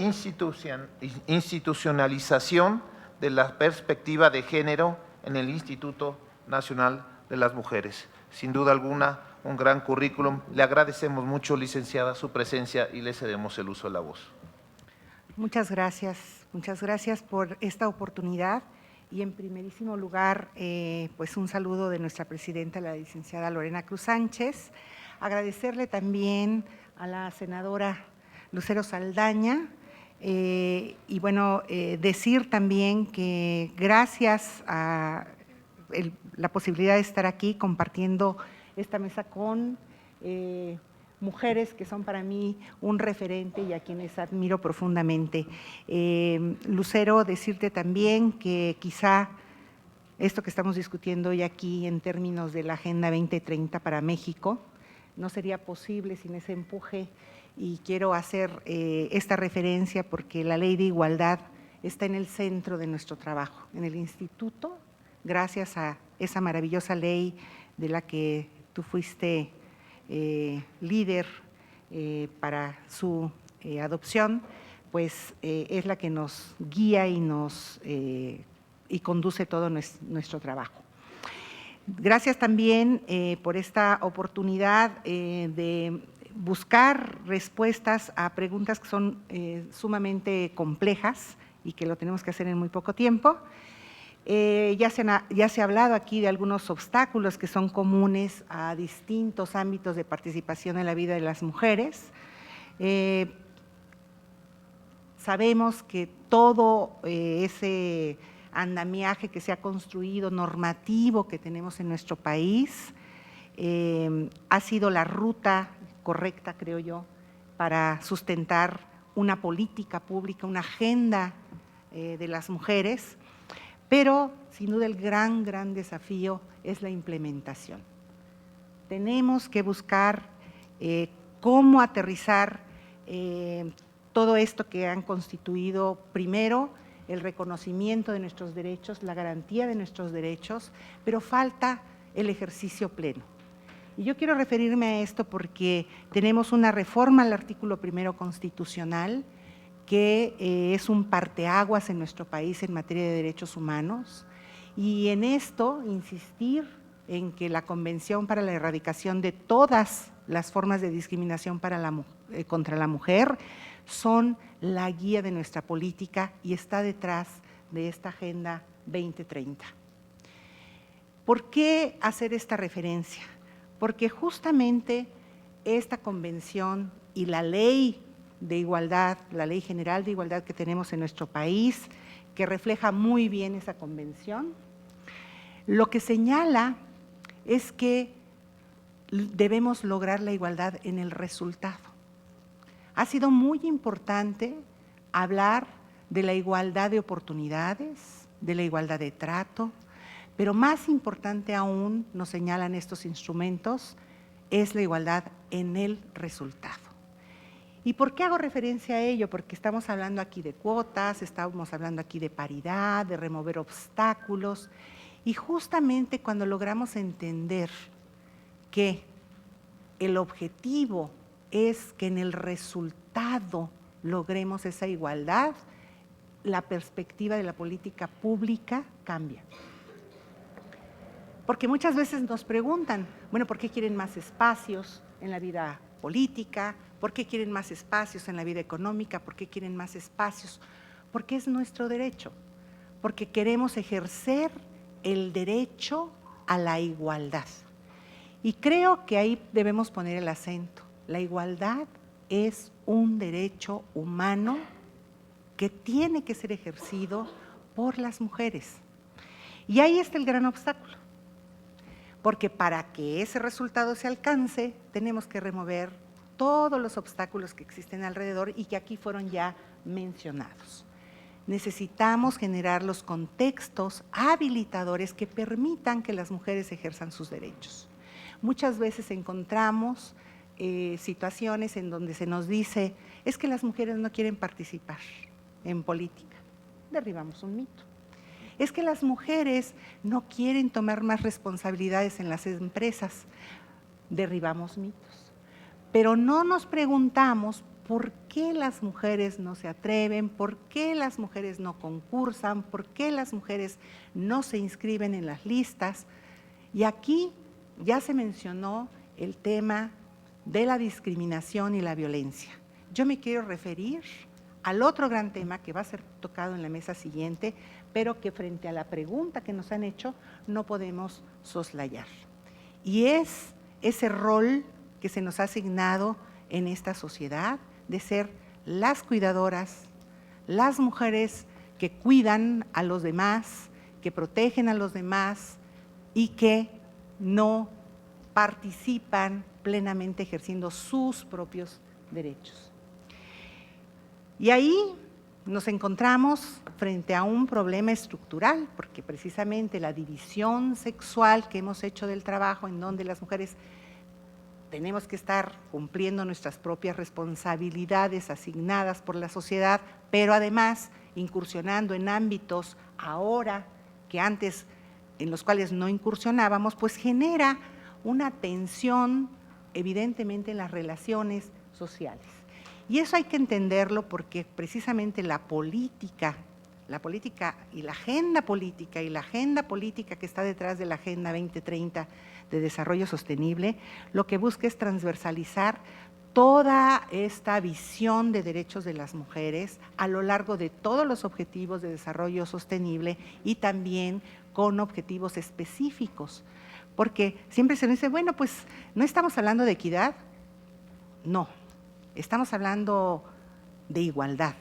institucionalización de la perspectiva de género en el Instituto Nacional de las Mujeres. Sin duda alguna, un gran currículum. Le agradecemos mucho, licenciada, su presencia y le cedemos el uso de la voz. Muchas gracias por esta oportunidad y en primerísimo lugar, pues un saludo de nuestra presidenta, la licenciada Lorena Cruz Sánchez. Agradecerle también a la senadora Lucero Saldaña y bueno, decir también que gracias a la posibilidad de estar aquí compartiendo esta mesa con mujeres que son para mí un referente y a quienes admiro profundamente. Lucero, decirte también que quizá esto que estamos discutiendo hoy aquí en términos de la Agenda 2030 para México no sería posible sin ese empuje y quiero hacer esta referencia porque la Ley de Igualdad está en el centro de nuestro trabajo, en el Instituto, gracias a esa maravillosa ley de la que tú fuiste líder para su adopción, pues es la que nos guía y y conduce todo nuestro trabajo. Gracias también por esta oportunidad de buscar respuestas a preguntas que son sumamente complejas y que lo tenemos que hacer en muy poco tiempo. Ya se ha hablado aquí de algunos obstáculos que son comunes a distintos ámbitos de participación en la vida de las mujeres. Sabemos que todo ese andamiaje que se ha construido, normativo que tenemos en nuestro país, ha sido la ruta correcta, creo yo, para sustentar una política pública, una agenda de las mujeres. Pero, sin duda, el gran desafío es la implementación. Tenemos que buscar cómo aterrizar todo esto que han constituido, primero, el reconocimiento de nuestros derechos, la garantía de nuestros derechos, pero falta el ejercicio pleno. Y yo quiero referirme a esto porque tenemos una reforma al artículo 1 constitucional, que es un parteaguas en nuestro país en materia de derechos humanos, y en esto insistir en que la Convención para la Erradicación de todas las formas de discriminación contra la mujer son la guía de nuestra política y está detrás de esta Agenda 2030. ¿Por qué hacer esta referencia? Porque justamente esta convención y la ley de igualdad, la Ley General de Igualdad que tenemos en nuestro país, que refleja muy bien esa convención, lo que señala es que debemos lograr la igualdad en el resultado. Ha sido muy importante hablar de la igualdad de oportunidades, de la igualdad de trato, pero más importante aún, nos señalan estos instrumentos, es la igualdad en el resultado. ¿Y por qué hago referencia a ello? Porque estamos hablando aquí de cuotas, estamos hablando aquí de paridad, de remover obstáculos, y justamente cuando logramos entender que el objetivo es que en el resultado logremos esa igualdad, la perspectiva de la política pública cambia. Porque muchas veces nos preguntan, bueno, ¿por qué quieren más espacios en la vida política? ¿Por qué quieren más espacios en la vida económica? ¿Por qué quieren más espacios? Porque es nuestro derecho, porque queremos ejercer el derecho a la igualdad. Y creo que ahí debemos poner el acento. La igualdad es un derecho humano que tiene que ser ejercido por las mujeres. Y ahí está el gran obstáculo, porque para que ese resultado se alcance, tenemos que remover todos los obstáculos que existen alrededor y que aquí fueron ya mencionados. Necesitamos generar los contextos habilitadores que permitan que las mujeres ejerzan sus derechos. Muchas veces encontramos situaciones en donde se nos dice, es que las mujeres no quieren participar en política. Derribamos un mito. Es que las mujeres no quieren tomar más responsabilidades en las empresas. Derribamos mitos. Pero no nos preguntamos por qué las mujeres no se atreven, por qué las mujeres no concursan, por qué las mujeres no se inscriben en las listas. Y aquí ya se mencionó el tema de la discriminación y la violencia. Yo me quiero referir al otro gran tema que va a ser tocado en la mesa siguiente, pero que frente a la pregunta que nos han hecho no podemos soslayar. Y es ese rol que se nos ha asignado en esta sociedad de ser las cuidadoras, las mujeres que cuidan a los demás, que protegen a los demás y que no participan plenamente ejerciendo sus propios derechos. Y ahí nos encontramos frente a un problema estructural, porque precisamente la división sexual que hemos hecho del trabajo, en donde las mujeres tenemos que estar cumpliendo nuestras propias responsabilidades asignadas por la sociedad, pero además incursionando en ámbitos ahora que antes en los cuales no incursionábamos, pues genera una tensión evidentemente en las relaciones sociales. Y eso hay que entenderlo porque precisamente la política y la agenda política que está detrás de la Agenda 2030 de Desarrollo Sostenible, lo que busca es transversalizar toda esta visión de derechos de las mujeres a lo largo de todos los objetivos de desarrollo sostenible y también con objetivos específicos. Porque siempre se dice, bueno, pues no estamos hablando de equidad, no, estamos hablando de igualdad.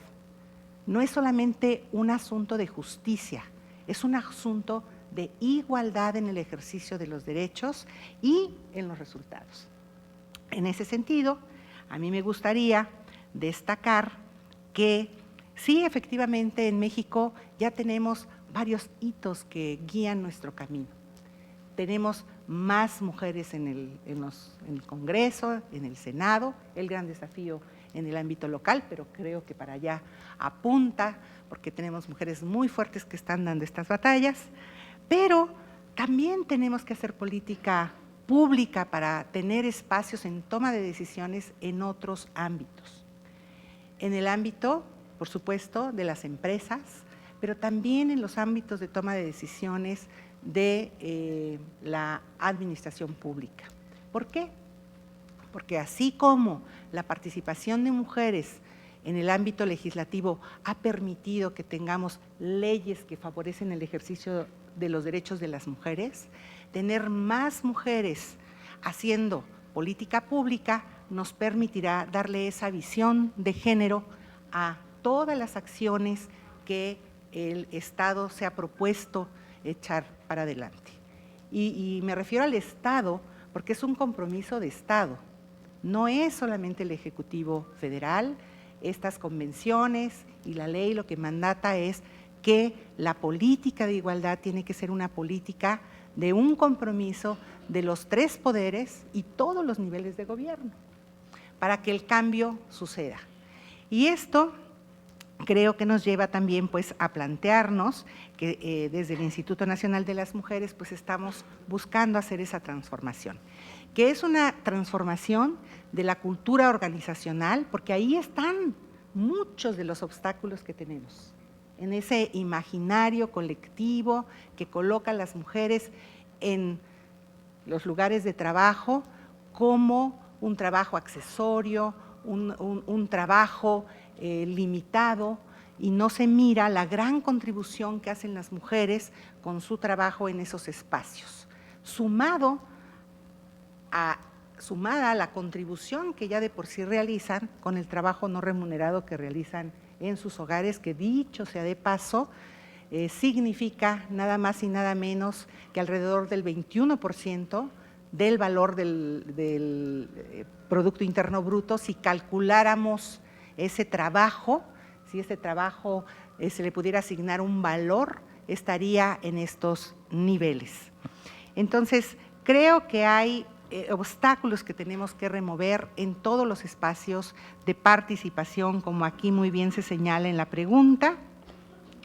No es solamente un asunto de justicia, es un asunto de igualdad en el ejercicio de los derechos y en los resultados. En ese sentido, a mí me gustaría destacar que sí, efectivamente, en México ya tenemos varios hitos que guían nuestro camino. Tenemos más mujeres en el Congreso, en el Senado, el gran desafío en el ámbito local, pero creo que para allá apunta, porque tenemos mujeres muy fuertes que están dando estas batallas, pero también tenemos que hacer política pública para tener espacios en toma de decisiones en otros ámbitos. En el ámbito, por supuesto, de las empresas, pero también en los ámbitos de toma de decisiones de la administración pública. ¿Por qué? Porque así como la participación de mujeres en el ámbito legislativo ha permitido que tengamos leyes que favorecen el ejercicio de los derechos de las mujeres, tener más mujeres haciendo política pública nos permitirá darle esa visión de género a todas las acciones que el Estado se ha propuesto echar para adelante. y me refiero al Estado porque es un compromiso de Estado. No es solamente el Ejecutivo Federal, estas convenciones y la ley lo que mandata es que la política de igualdad tiene que ser una política de un compromiso de los 3 poderes y todos los niveles de gobierno, para que el cambio suceda. Y esto creo que nos lleva también pues a plantearnos que desde el Instituto Nacional de las Mujeres pues estamos buscando hacer esa transformación, que es una transformación de la cultura organizacional, porque ahí están muchos de los obstáculos que tenemos, en ese imaginario colectivo que coloca a las mujeres en los lugares de trabajo como un trabajo accesorio, un trabajo limitado, y no se mira la gran contribución que hacen las mujeres con su trabajo en esos espacios, sumada a la contribución que ya de por sí realizan con el trabajo no remunerado que realizan en sus hogares, que dicho sea de paso, significa nada más y nada menos que alrededor del 21% del valor del Producto Interno Bruto. Si calculáramos ese trabajo, si ese trabajo se le pudiera asignar un valor, estaría en estos niveles. Entonces, creo que hay obstáculos que tenemos que remover en todos los espacios de participación, como aquí muy bien se señala en la pregunta,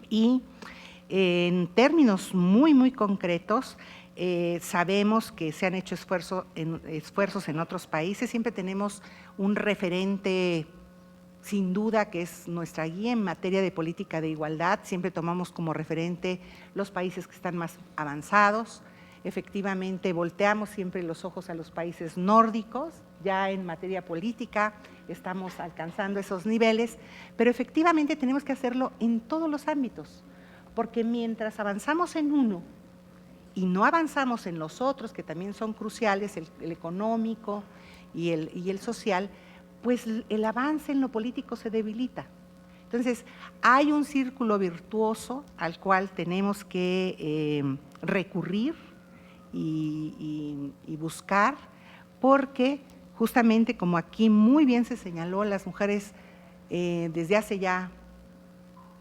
y en términos muy concretos, sabemos que se han hecho esfuerzos en otros países. Siempre tenemos un referente, sin duda, que es nuestra guía en materia de política de igualdad. Siempre tomamos como referente los países que están más avanzados. Efectivamente, volteamos siempre los ojos a los países nórdicos. Ya en materia política estamos alcanzando esos niveles, pero efectivamente tenemos que hacerlo en todos los ámbitos, porque mientras avanzamos en uno y no avanzamos en los otros, que también son cruciales, el económico y el social, pues el avance en lo político se debilita. Entonces, hay un círculo virtuoso al cual tenemos que recurrir y buscar, porque justamente, como aquí muy bien se señaló, las mujeres desde hace ya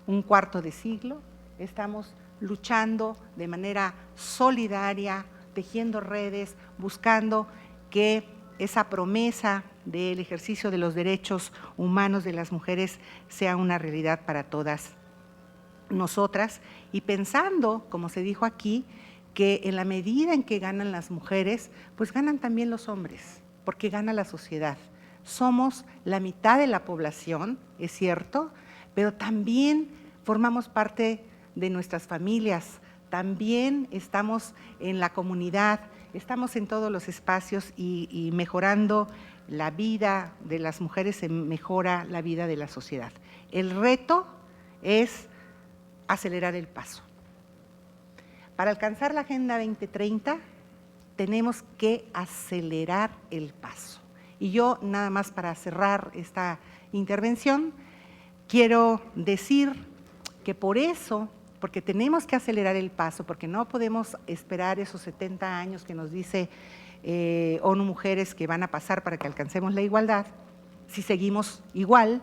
un cuarto de siglo estamos luchando de manera solidaria, tejiendo redes, buscando que esa promesa del ejercicio de los derechos humanos de las mujeres sea una realidad para todas nosotras, y pensando, como se dijo aquí, que en la medida en que ganan las mujeres, pues ganan también los hombres, porque gana la sociedad. Somos la mitad de la población, es cierto, pero también formamos parte de nuestras familias, también estamos en la comunidad, estamos en todos los espacios, y mejorando la vida de las mujeres se mejora la vida de la sociedad. El reto es acelerar el paso. Para alcanzar la Agenda 2030 tenemos que acelerar el paso. Y yo, nada más para cerrar esta intervención, quiero decir que por eso, porque tenemos que acelerar el paso, porque no podemos esperar esos 70 años que nos dice ONU Mujeres que van a pasar para que alcancemos la igualdad. Si seguimos igual,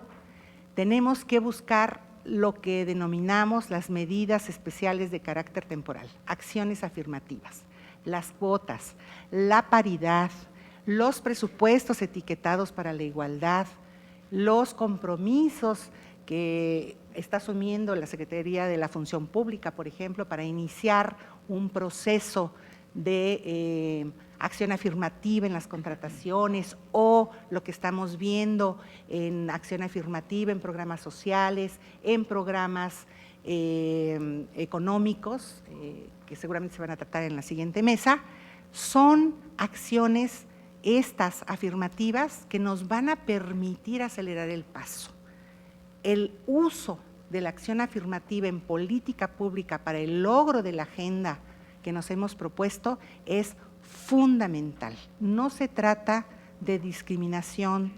tenemos que buscar lo que denominamos las medidas especiales de carácter temporal, acciones afirmativas, las cuotas, la paridad, los presupuestos etiquetados para la igualdad, los compromisos que está asumiendo la Secretaría de la Función Pública, por ejemplo, para iniciar un proceso de acción afirmativa en las contrataciones, o lo que estamos viendo en acción afirmativa en programas sociales, en programas económicos, que seguramente se van a tratar en la siguiente mesa. Son acciones estas afirmativas que nos van a permitir acelerar el paso. El uso de la acción afirmativa en política pública para el logro de la agenda que nos hemos propuesto es fundamental. No se trata de discriminación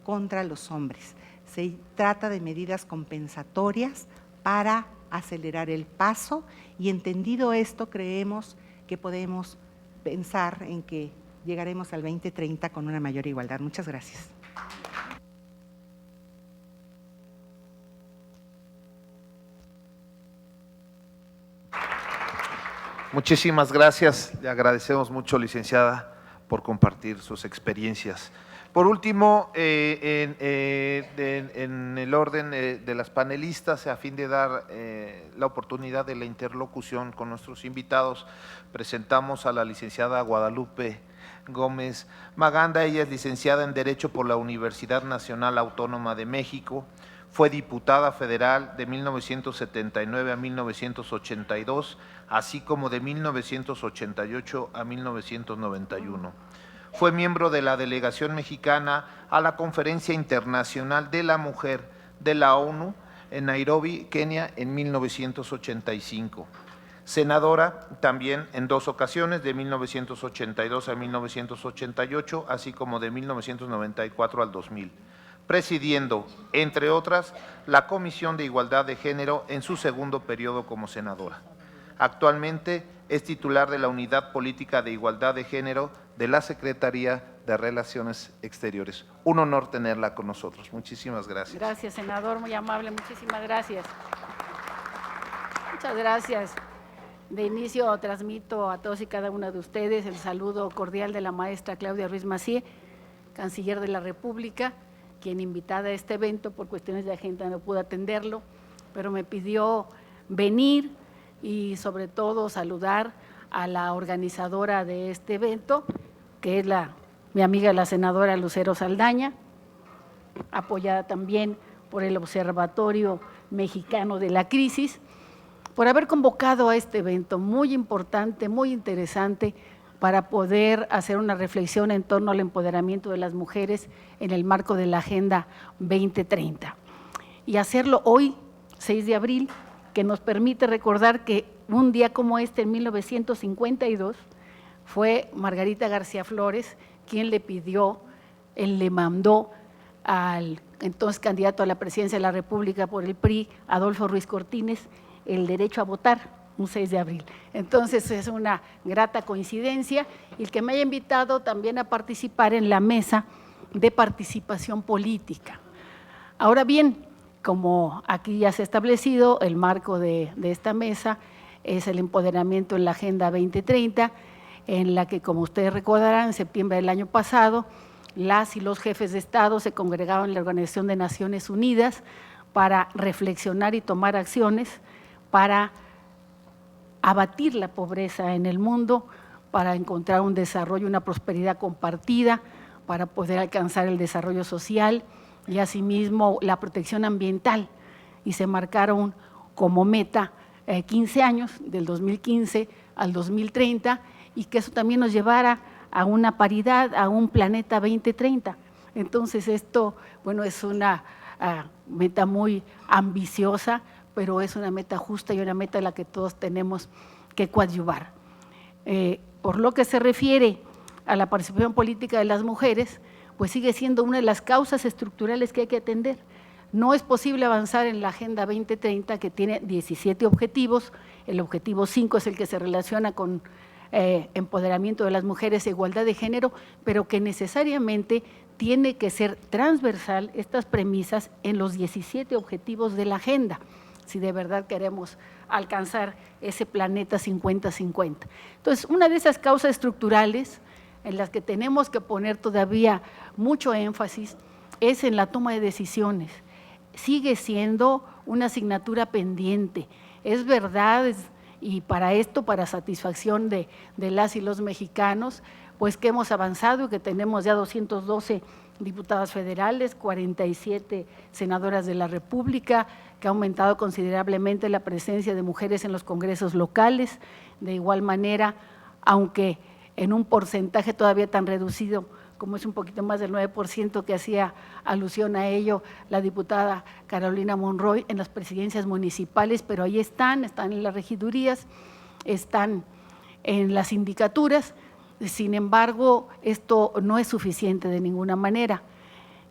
contra los hombres, se trata de medidas compensatorias para acelerar el paso, y entendido esto, creemos que podemos pensar en que llegaremos al 2030 con una mayor igualdad. Muchas gracias. Muchísimas gracias. Le agradecemos mucho, licenciada, por compartir sus experiencias. Por último, en el orden de las panelistas, a fin de dar la oportunidad de la interlocución con nuestros invitados, presentamos a la licenciada Guadalupe Gómez Maganda. Ella es licenciada en Derecho por la Universidad Nacional Autónoma de México. Fue diputada federal de 1979 a 1982, así como de 1988 a 1991. Fue miembro de la delegación mexicana a la Conferencia Internacional de la Mujer de la ONU en Nairobi, Kenia, en 1985. Senadora también en 2 ocasiones, de 1982 a 1988, así como de 1994 al 2000. Presidiendo, entre otras, la Comisión de Igualdad de Género en su segundo periodo como senadora. Actualmente es titular de la Unidad Política de Igualdad de Género de la Secretaría de Relaciones Exteriores. Un honor tenerla con nosotros. Muchísimas gracias. Gracias, senador, muy amable, muchísimas gracias. Muchas gracias. De inicio transmito a todos y cada una de ustedes el saludo cordial de la maestra Claudia Ruiz Massieu, canciller de la República, quien invitada a este evento por cuestiones de agenda no pudo atenderlo, pero me pidió venir y sobre todo saludar a la organizadora de este evento, que es mi amiga la senadora Lucero Saldaña, apoyada también por el Observatorio Mexicano de la Crisis, por haber convocado a este evento muy importante, muy interesante, para poder hacer una reflexión en torno al empoderamiento de las mujeres en el marco de la Agenda 2030. Y hacerlo hoy, 6 de abril, que nos permite recordar que un día como este, en 1952, fue Margarita García Flores quien le mandó al entonces candidato a la presidencia de la República por el PRI, Adolfo Ruiz Cortines, el derecho a votar, un 6 de abril. Entonces es una grata coincidencia y el que me haya invitado también a participar en la mesa de participación política. Ahora bien, como aquí ya se ha establecido, el marco de esta mesa es el empoderamiento en la Agenda 2030, en la que, como ustedes recordarán, en septiembre del año pasado, las y los jefes de Estado se congregaron en la Organización de Naciones Unidas para reflexionar y tomar acciones para abatir la pobreza en el mundo, para encontrar un desarrollo, una prosperidad compartida, para poder alcanzar el desarrollo social y asimismo la protección ambiental. Y se marcaron como meta 15 años, del 2015 al 2030, y que eso también nos llevara a una paridad, a un planeta 2030. Entonces esto, bueno, es una meta muy ambiciosa, pero es una meta justa y una meta en la que todos tenemos que coadyuvar. Por lo que se refiere a la participación política de las mujeres, pues sigue siendo una de las causas estructurales que hay que atender. No es posible avanzar en la Agenda 2030, que tiene 17 objetivos. El objetivo 5 es el que se relaciona con empoderamiento de las mujeres e igualdad de género, pero que necesariamente tiene que ser transversal estas premisas en los 17 objetivos de la agenda, si de verdad queremos alcanzar ese planeta 50-50. Entonces, una de esas causas estructurales en las que tenemos que poner todavía mucho énfasis es en la toma de decisiones. Sigue siendo una asignatura pendiente. Es verdad, y para esto, para satisfacción de las y los mexicanos, pues que hemos avanzado y que tenemos ya 212 diputadas federales, 47 senadoras de la República, que ha aumentado considerablemente la presencia de mujeres en los congresos locales. De igual manera, aunque en un porcentaje todavía tan reducido como es un poquito más del 9% que hacía alusión a ello la diputada Carolina Monroy en las presidencias municipales, pero ahí están en las regidurías, están en las sindicaturas. Sin embargo, esto no es suficiente de ninguna manera.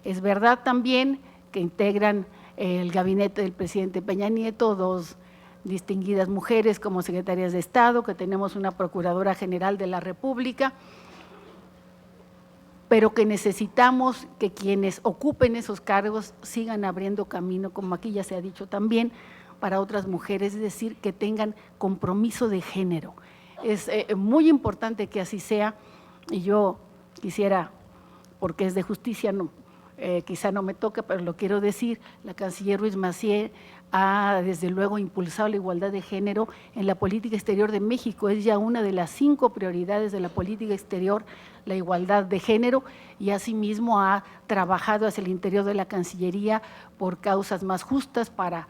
Es verdad también que integran el gabinete del presidente Peña Nieto 2 distinguidas mujeres como secretarias de Estado, que tenemos una Procuradora General de la República, pero que necesitamos que quienes ocupen esos cargos sigan abriendo camino, como aquí ya se ha dicho también, para otras mujeres, es decir, que tengan compromiso de género. Es muy importante que así sea, y yo quisiera, porque es de justicia, quizá no me toca, pero lo quiero decir, la canciller Ruiz Massieu ha desde luego impulsado la igualdad de género en la política exterior de México. Es ya una de las 5 prioridades de la política exterior, la igualdad de género, y asimismo ha trabajado hacia el interior de la Cancillería por causas más justas para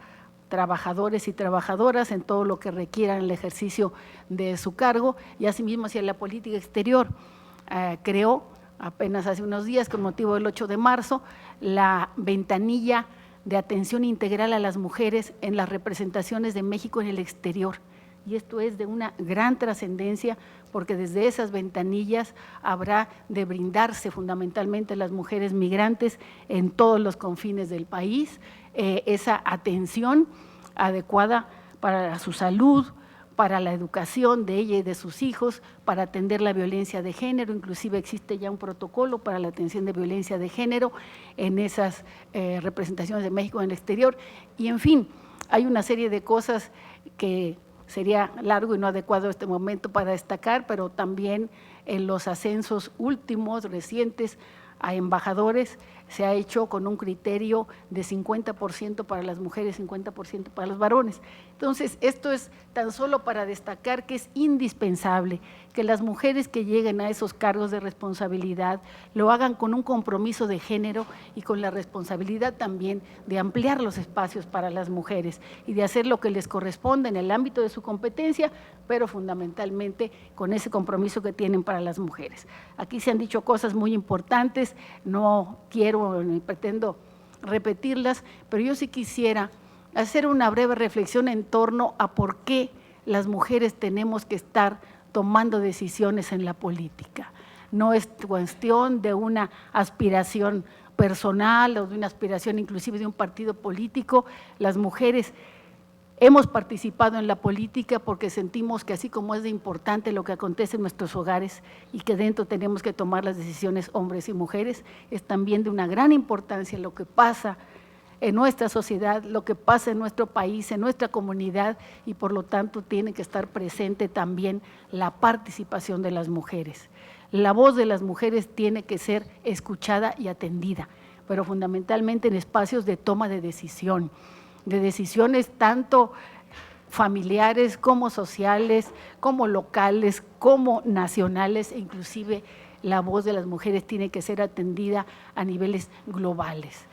trabajadores y trabajadoras en todo lo que requieran el ejercicio de su cargo, y asimismo hacia la política exterior. Creó apenas hace unos días, con motivo del 8 de marzo, la ventanilla de atención integral a las mujeres en las representaciones de México en el exterior. Y esto es de una gran trascendencia, porque desde esas ventanillas habrá de brindarse fundamentalmente a las mujeres migrantes en todos los confines del país esa atención adecuada para su salud, para la educación de ella y de sus hijos, para atender la violencia de género. Inclusive existe ya un protocolo para la atención de violencia de género en esas representaciones de México en el exterior. Y en fin, hay una serie de cosas que sería largo y no adecuado este momento para destacar, pero también en los ascensos últimos, recientes, a embajadores, se ha hecho con un criterio de 50% para las mujeres, 50% para los varones. Entonces, esto es tan solo para destacar que es indispensable que las mujeres que lleguen a esos cargos de responsabilidad lo hagan con un compromiso de género y con la responsabilidad también de ampliar los espacios para las mujeres y de hacer lo que les corresponde en el ámbito de su competencia, pero fundamentalmente con ese compromiso que tienen para las mujeres. Aquí se han dicho cosas muy importantes, no quiero ni pretendo repetirlas, pero yo sí quisiera hacer una breve reflexión en torno a por qué las mujeres tenemos que estar tomando decisiones en la política. No es cuestión de una aspiración personal o de una aspiración inclusive de un partido político. Las mujeres hemos participado en la política porque sentimos que así como es de importante lo que acontece en nuestros hogares y que dentro tenemos que tomar las decisiones hombres y mujeres, es también de una gran importancia lo que pasa en nuestra sociedad, lo que pasa en nuestro país, en nuestra comunidad, y por lo tanto tiene que estar presente también la participación de las mujeres. La voz de las mujeres tiene que ser escuchada y atendida, pero fundamentalmente en espacios de toma de decisión, de decisiones tanto familiares como sociales, como locales, como nacionales, e inclusive la voz de las mujeres tiene que ser atendida a niveles globales.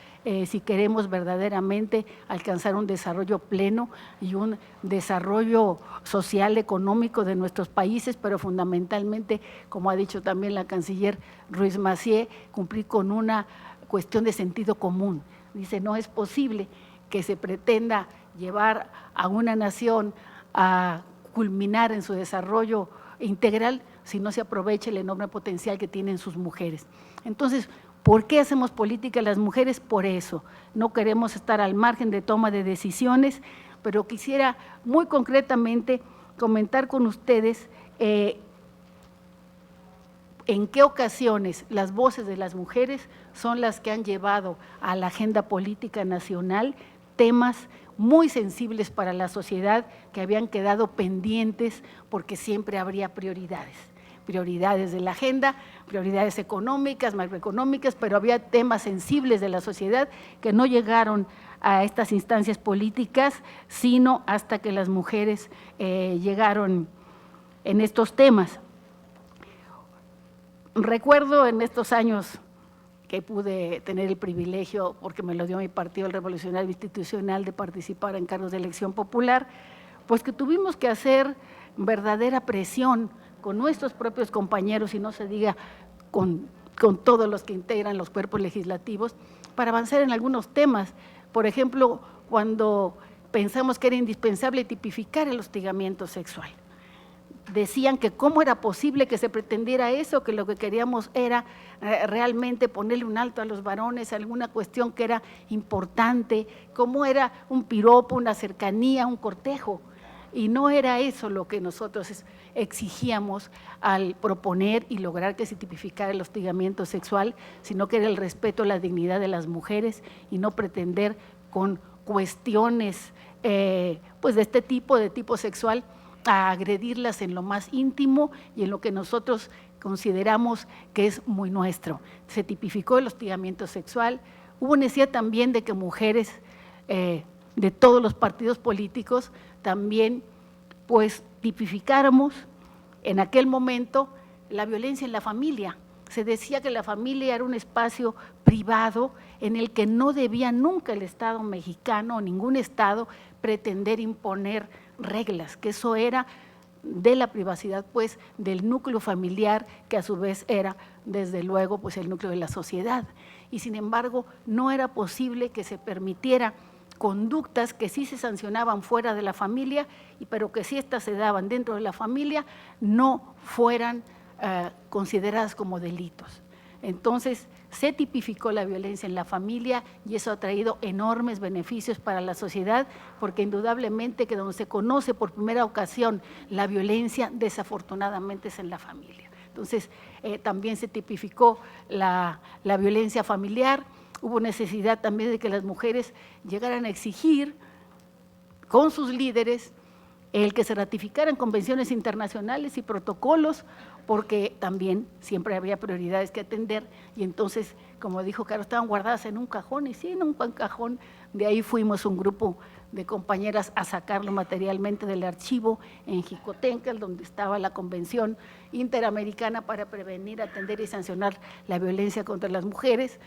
Si queremos verdaderamente alcanzar un desarrollo pleno y un desarrollo social, económico de nuestros países, pero fundamentalmente, como ha dicho también la canciller Ruiz Massieu, cumplir con una cuestión de sentido común. Dice, no es posible que se pretenda llevar a una nación a culminar en su desarrollo integral si no se aprovecha el enorme potencial que tienen sus mujeres. Entonces, ¿por qué hacemos política las mujeres? Por eso. No queremos estar al margen de toma de decisiones, pero quisiera muy concretamente comentar con ustedes en qué ocasiones las voces de las mujeres son las que han llevado a la agenda política nacional temas muy sensibles para la sociedad que habían quedado pendientes porque siempre habría prioridades de la agenda, prioridades económicas, macroeconómicas, pero había temas sensibles de la sociedad que no llegaron a estas instancias políticas, sino hasta que las mujeres llegaron en estos temas. Recuerdo en estos años que pude tener el privilegio, porque me lo dio mi partido, el Revolucionario Institucional, de participar en cargos de elección popular, pues que tuvimos que hacer verdadera presión con nuestros propios compañeros, y no se diga con todos los que integran los cuerpos legislativos, para avanzar en algunos temas. Por ejemplo, cuando pensamos que era indispensable tipificar el hostigamiento sexual. decían que cómo era posible que se pretendiera eso, que lo que queríamos era realmente ponerle un alto a los varones, alguna cuestión que era importante, cómo era un piropo, una cercanía, un cortejo. Y no era eso lo que nosotros exigíamos al proponer y lograr que se tipificara el hostigamiento sexual, sino que era el respeto a la dignidad de las mujeres y no pretender con cuestiones pues de este tipo, de tipo sexual, a agredirlas en lo más íntimo y en lo que nosotros consideramos que es muy nuestro. Se tipificó el hostigamiento sexual, hubo necesidad también de que mujeres de todos los partidos políticos también pues tipificáramos en aquel momento la violencia en la familia. Se decía que la familia era un espacio privado en el que no debía nunca el Estado mexicano o ningún Estado pretender imponer reglas, que eso era de la privacidad pues del núcleo familiar, que a su vez era desde luego pues el núcleo de la sociedad. Y sin embargo no era posible que se permitiera conductas que sí se sancionaban fuera de la familia, pero que si estas se daban dentro de la familia no fueran consideradas como delitos. Entonces se tipificó la violencia en la familia y eso ha traído enormes beneficios para la sociedad, porque indudablemente que donde se conoce por primera ocasión la violencia, desafortunadamente es en la familia. Entonces también se tipificó la violencia familiar. Hubo necesidad también de que las mujeres llegaran a exigir con sus líderes el que se ratificaran convenciones internacionales y protocolos, porque también siempre había prioridades que atender y entonces, como dijo Caro, estaban guardadas en un cajón y sí, en un cajón. De ahí fuimos un grupo de compañeras a sacarlo materialmente del archivo en Jicotencal, donde estaba la Convención Interamericana para prevenir, atender y sancionar la violencia contra las mujeres,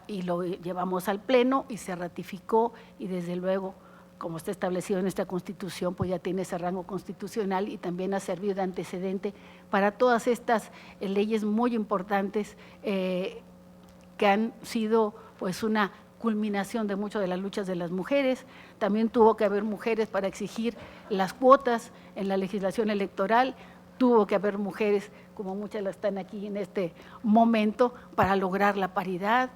y lo llevamos al Pleno y se ratificó y desde luego, como está establecido en nuestra Constitución, pues ya tiene ese rango constitucional y también ha servido de antecedente para todas estas leyes muy importantes que han sido pues una culminación de muchas de las luchas de las mujeres. También tuvo que haber mujeres para exigir las cuotas en la legislación electoral, tuvo que haber mujeres, como muchas las están aquí en este momento, para lograr la paridad.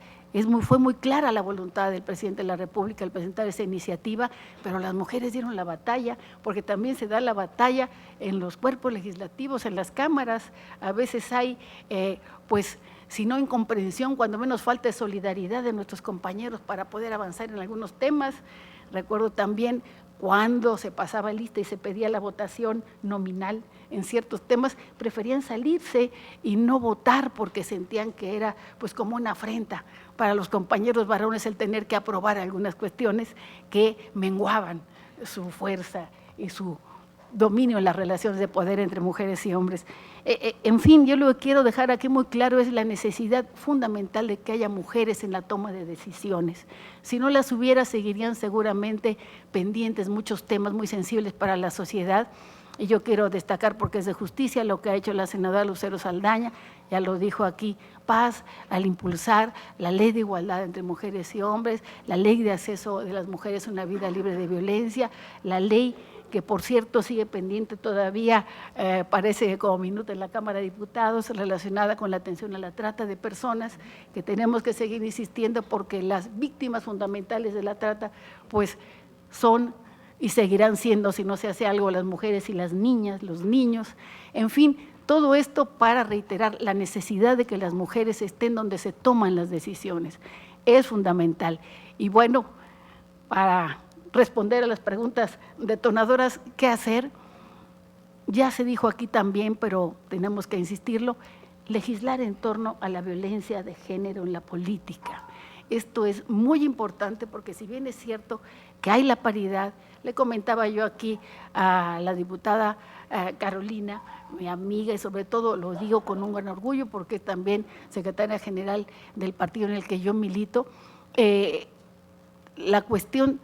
Fue muy clara la voluntad del presidente de la República al presentar esa iniciativa, pero las mujeres dieron la batalla, porque también se da la batalla en los cuerpos legislativos, en las cámaras. A veces hay, pues, si no incomprensión, cuando menos falta de solidaridad de nuestros compañeros para poder avanzar en algunos temas. Recuerdo también cuando se pasaba lista y se pedía la votación nominal en ciertos temas, preferían salirse y no votar porque sentían que era pues como una afrenta para los compañeros varones el tener que aprobar algunas cuestiones que menguaban su fuerza y su dominio en las relaciones de poder entre mujeres y hombres. En fin, yo lo que quiero dejar aquí muy claro es la necesidad fundamental de que haya mujeres en la toma de decisiones. Si no las hubiera, seguirían seguramente pendientes muchos temas muy sensibles para la sociedad. Y yo quiero destacar, porque es de justicia, lo que ha hecho la senadora Lucero Saldaña, ya lo dijo aquí Paz, al impulsar la ley de igualdad entre mujeres y hombres, la ley de acceso de las mujeres a una vida libre de violencia, la ley que por cierto sigue pendiente todavía, parece como minuto en la Cámara de Diputados, relacionada con la atención a la trata de personas, que tenemos que seguir insistiendo porque las víctimas fundamentales de la trata pues son y seguirán siendo, si no se hace algo, las mujeres y las niñas, los niños. En fin, todo esto para reiterar la necesidad de que las mujeres estén donde se toman las decisiones. Es fundamental. Y bueno, para responder a las preguntas detonadoras, ¿qué hacer? Ya se dijo aquí también, pero tenemos que insistirlo, legislar en torno a la violencia de género en la política. Esto es muy importante porque si bien es cierto que hay la paridad, le comentaba yo aquí a la diputada Carolina, mi amiga, y sobre todo lo digo con un gran orgullo porque también secretaria general del partido en el que yo milito, la cuestión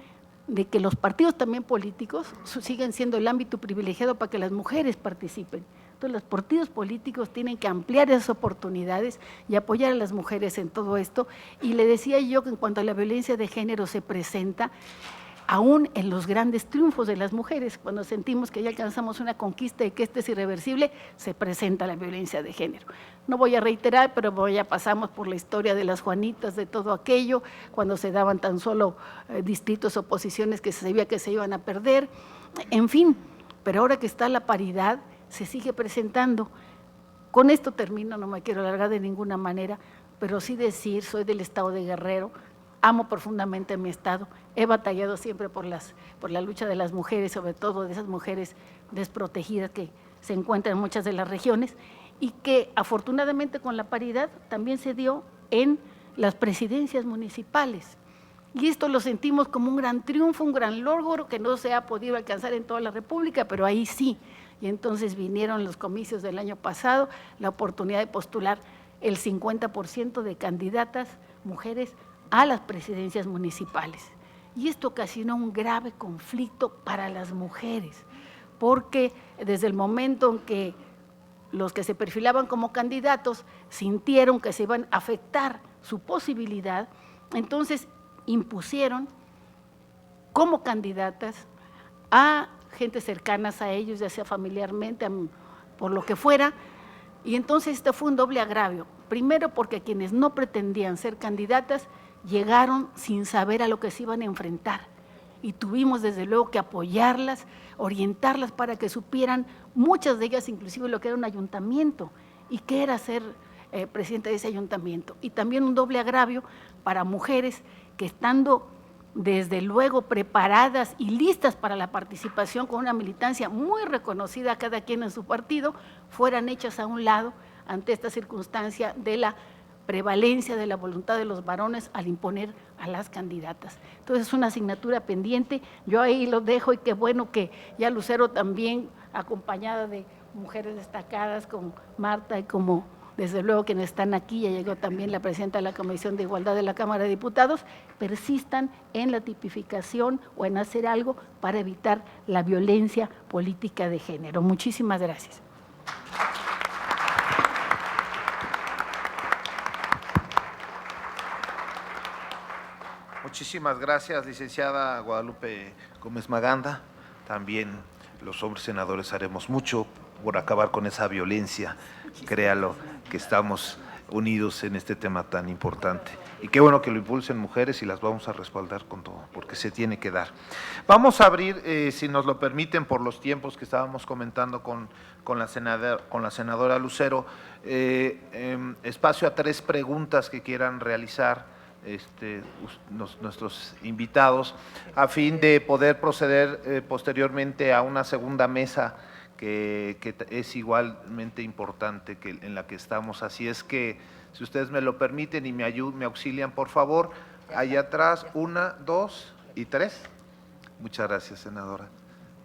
de que los partidos también políticos siguen siendo el ámbito privilegiado para que las mujeres participen. Entonces los partidos políticos tienen que ampliar esas oportunidades y apoyar a las mujeres en todo esto. Y le decía yo que en cuanto a la violencia de género se presenta, aún en los grandes triunfos de las mujeres, cuando sentimos que ya alcanzamos una conquista y que este es irreversible, se presenta la violencia de género. No voy a reiterar, pero ya pasamos por la historia de las Juanitas, de todo aquello, cuando se daban tan solo distritos o posiciones que se sabía que se iban a perder, en fin, pero ahora que está la paridad, se sigue presentando. Con esto termino, no me quiero alargar de ninguna manera, pero sí decir, soy del estado de Guerrero, amo profundamente mi estado, he batallado siempre por la lucha de las mujeres, sobre todo de esas mujeres desprotegidas que se encuentran en muchas de las regiones, y que afortunadamente con la paridad también se dio en las presidencias municipales. Y esto lo sentimos como un gran triunfo, un gran logro que no se ha podido alcanzar en toda la República, pero ahí sí. Y entonces vinieron los comicios del año pasado, la oportunidad de postular el 50% de candidatas mujeres a las presidencias municipales. Y esto ocasionó un grave conflicto para las mujeres, porque desde el momento en que los que se perfilaban como candidatos sintieron que se iban a afectar su posibilidad, entonces impusieron como candidatas a gente cercanas a ellos, ya sea familiarmente, por lo que fuera, y entonces este fue un doble agravio. Primero porque quienes no pretendían ser candidatas llegaron sin saber a lo que se iban a enfrentar y tuvimos desde luego que apoyarlas, orientarlas para que supieran, muchas de ellas inclusive lo que era un ayuntamiento y qué era ser presidenta de ese ayuntamiento. Y también un doble agravio para mujeres que estando desde luego preparadas y listas para la participación con una militancia muy reconocida cada quien en su partido, fueran hechas a un lado ante esta circunstancia de la prevalencia de la voluntad de los varones al imponer a las candidatas. Entonces es una asignatura pendiente, yo ahí lo dejo y qué bueno que ya Lucero también, acompañada de mujeres destacadas como Marta y como desde luego quienes están aquí, ya llegó también la presidenta de la Comisión de Igualdad de la Cámara de Diputados, persistan en la tipificación o en hacer algo para evitar la violencia política de género. Muchísimas gracias. Muchísimas gracias, licenciada Guadalupe Gómez Maganda. También los hombres senadores haremos mucho por acabar con esa violencia. Créalo, que estamos unidos en este tema tan importante. Y qué bueno que lo impulsen mujeres y las vamos a respaldar con todo, porque se tiene que dar. Vamos a abrir, si nos lo permiten, por los tiempos que estábamos comentando con la senadora Lucero, espacio a 3 preguntas que quieran realizar nuestros invitados, a fin de poder proceder posteriormente a una segunda mesa que es igualmente importante que en la que estamos. Así es que, si ustedes me lo permiten y me auxilian, por favor, allá atrás, 1, 2 y 3. Muchas gracias, senadora.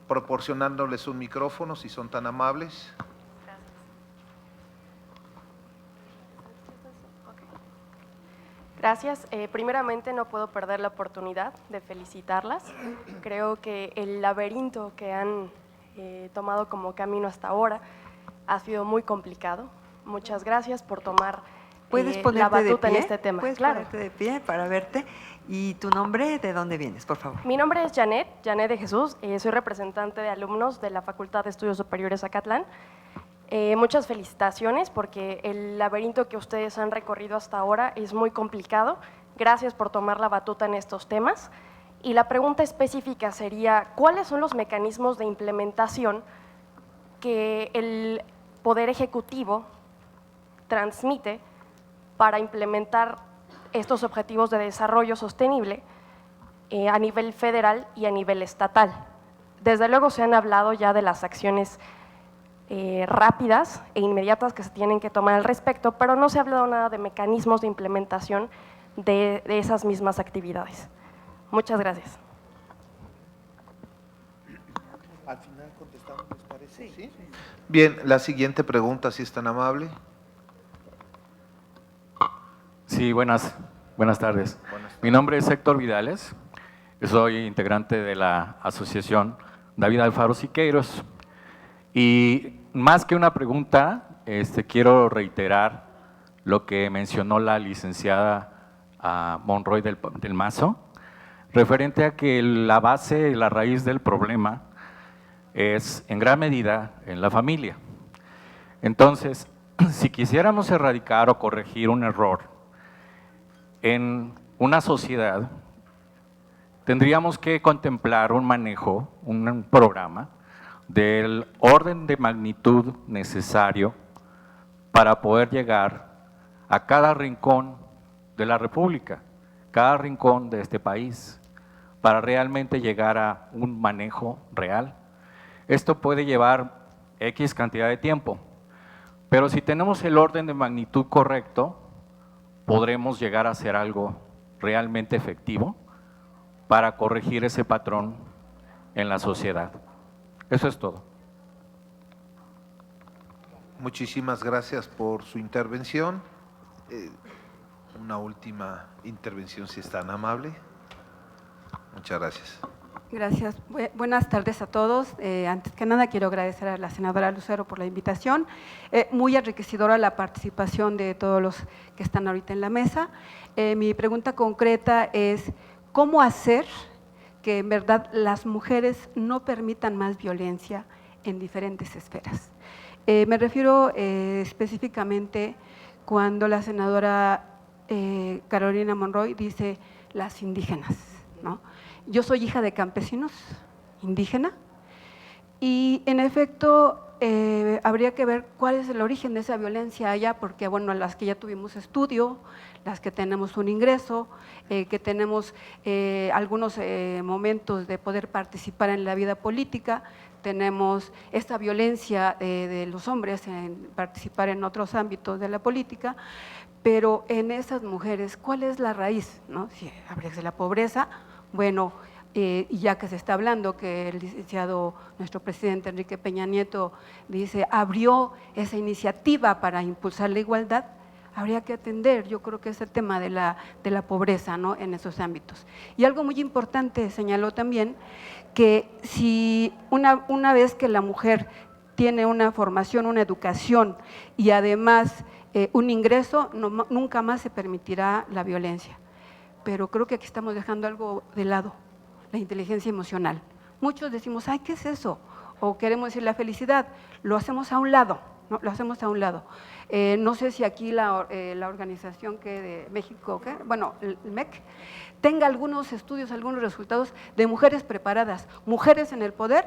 Proporcionándoles un micrófono, si son tan amables. Gracias. Primeramente, no puedo perder la oportunidad de felicitarlas. Creo que el laberinto que han tomado como camino hasta ahora ha sido muy complicado. Muchas gracias por tomar la batuta en este tema. ¿Puedes ponerte de pie para verte? ¿Y tu nombre, de dónde vienes, por favor? Mi nombre es Janet de Jesús. Soy representante de alumnos de la Facultad de Estudios Superiores Acatlán. Muchas felicitaciones porque el laberinto que ustedes han recorrido hasta ahora es muy complicado. Gracias por tomar la batuta en estos temas. Y la pregunta específica sería, ¿cuáles son los mecanismos de implementación que el Poder Ejecutivo transmite para implementar estos objetivos de desarrollo sostenible a nivel federal y a nivel estatal? Desde luego se han hablado ya de las acciones rápidas e inmediatas que se tienen que tomar al respecto, pero no se ha hablado nada de mecanismos de implementación de esas mismas actividades. Muchas gracias. Al final contestamos, ¿les parece? ¿Sí? Bien, la siguiente pregunta, si es tan amable. Sí, buenas tardes. Mi nombre es Héctor Vidales, soy integrante de la Asociación David Alfaro Siqueiros. Y más que una pregunta, quiero reiterar lo que mencionó la licenciada Monroy del Mazo, referente a que la base, la raíz del problema es en gran medida en la familia. Entonces, si quisiéramos erradicar o corregir un error en una sociedad, tendríamos que contemplar un manejo, un programa del orden de magnitud necesario para poder llegar a cada rincón de la República, cada rincón de este país, para realmente llegar a un manejo real. Esto puede llevar X cantidad de tiempo, pero si tenemos el orden de magnitud correcto, podremos llegar a hacer algo realmente efectivo para corregir ese patrón en la sociedad. Eso es todo. Muchísimas gracias por su intervención. Una última intervención, si es tan amable. Muchas gracias. Gracias. Buenas tardes a todos. Antes que nada, quiero agradecer a la senadora Lucero por la invitación. Muy enriquecedora la participación de todos los que están ahorita en la mesa. Mi pregunta concreta es, ¿cómo hacer que en verdad las mujeres no permitan más violencia en diferentes esferas? Me refiero específicamente cuando la senadora Carolina Monroy dice las indígenas, ¿no? Yo soy hija de campesinos, indígena, y en efecto habría que ver cuál es el origen de esa violencia allá, porque bueno, las que ya tuvimos estudio, las que tenemos un ingreso, que tenemos algunos momentos de poder participar en la vida política, tenemos esta violencia de los hombres en participar en otros ámbitos de la política, pero en esas mujeres, ¿cuál es la raíz, ¿no? Si habría de la pobreza, bueno, y ya que se está hablando que el licenciado, nuestro presidente Enrique Peña Nieto dice, abrió esa iniciativa para impulsar la igualdad, habría que atender, yo creo que es el tema de la pobreza, ¿no? En esos ámbitos. Y algo muy importante señaló también, que si una vez que la mujer tiene una formación, una educación y además un ingreso, nunca más se permitirá la violencia. Pero creo que aquí estamos dejando algo de lado, la inteligencia emocional. Muchos decimos, ay, ¿qué es eso? O queremos decir la felicidad, lo hacemos a un lado, ¿no? Lo hacemos a un lado. No sé si aquí la organización que de México, bueno, el MEC, tenga algunos estudios, algunos resultados de mujeres preparadas, mujeres en el poder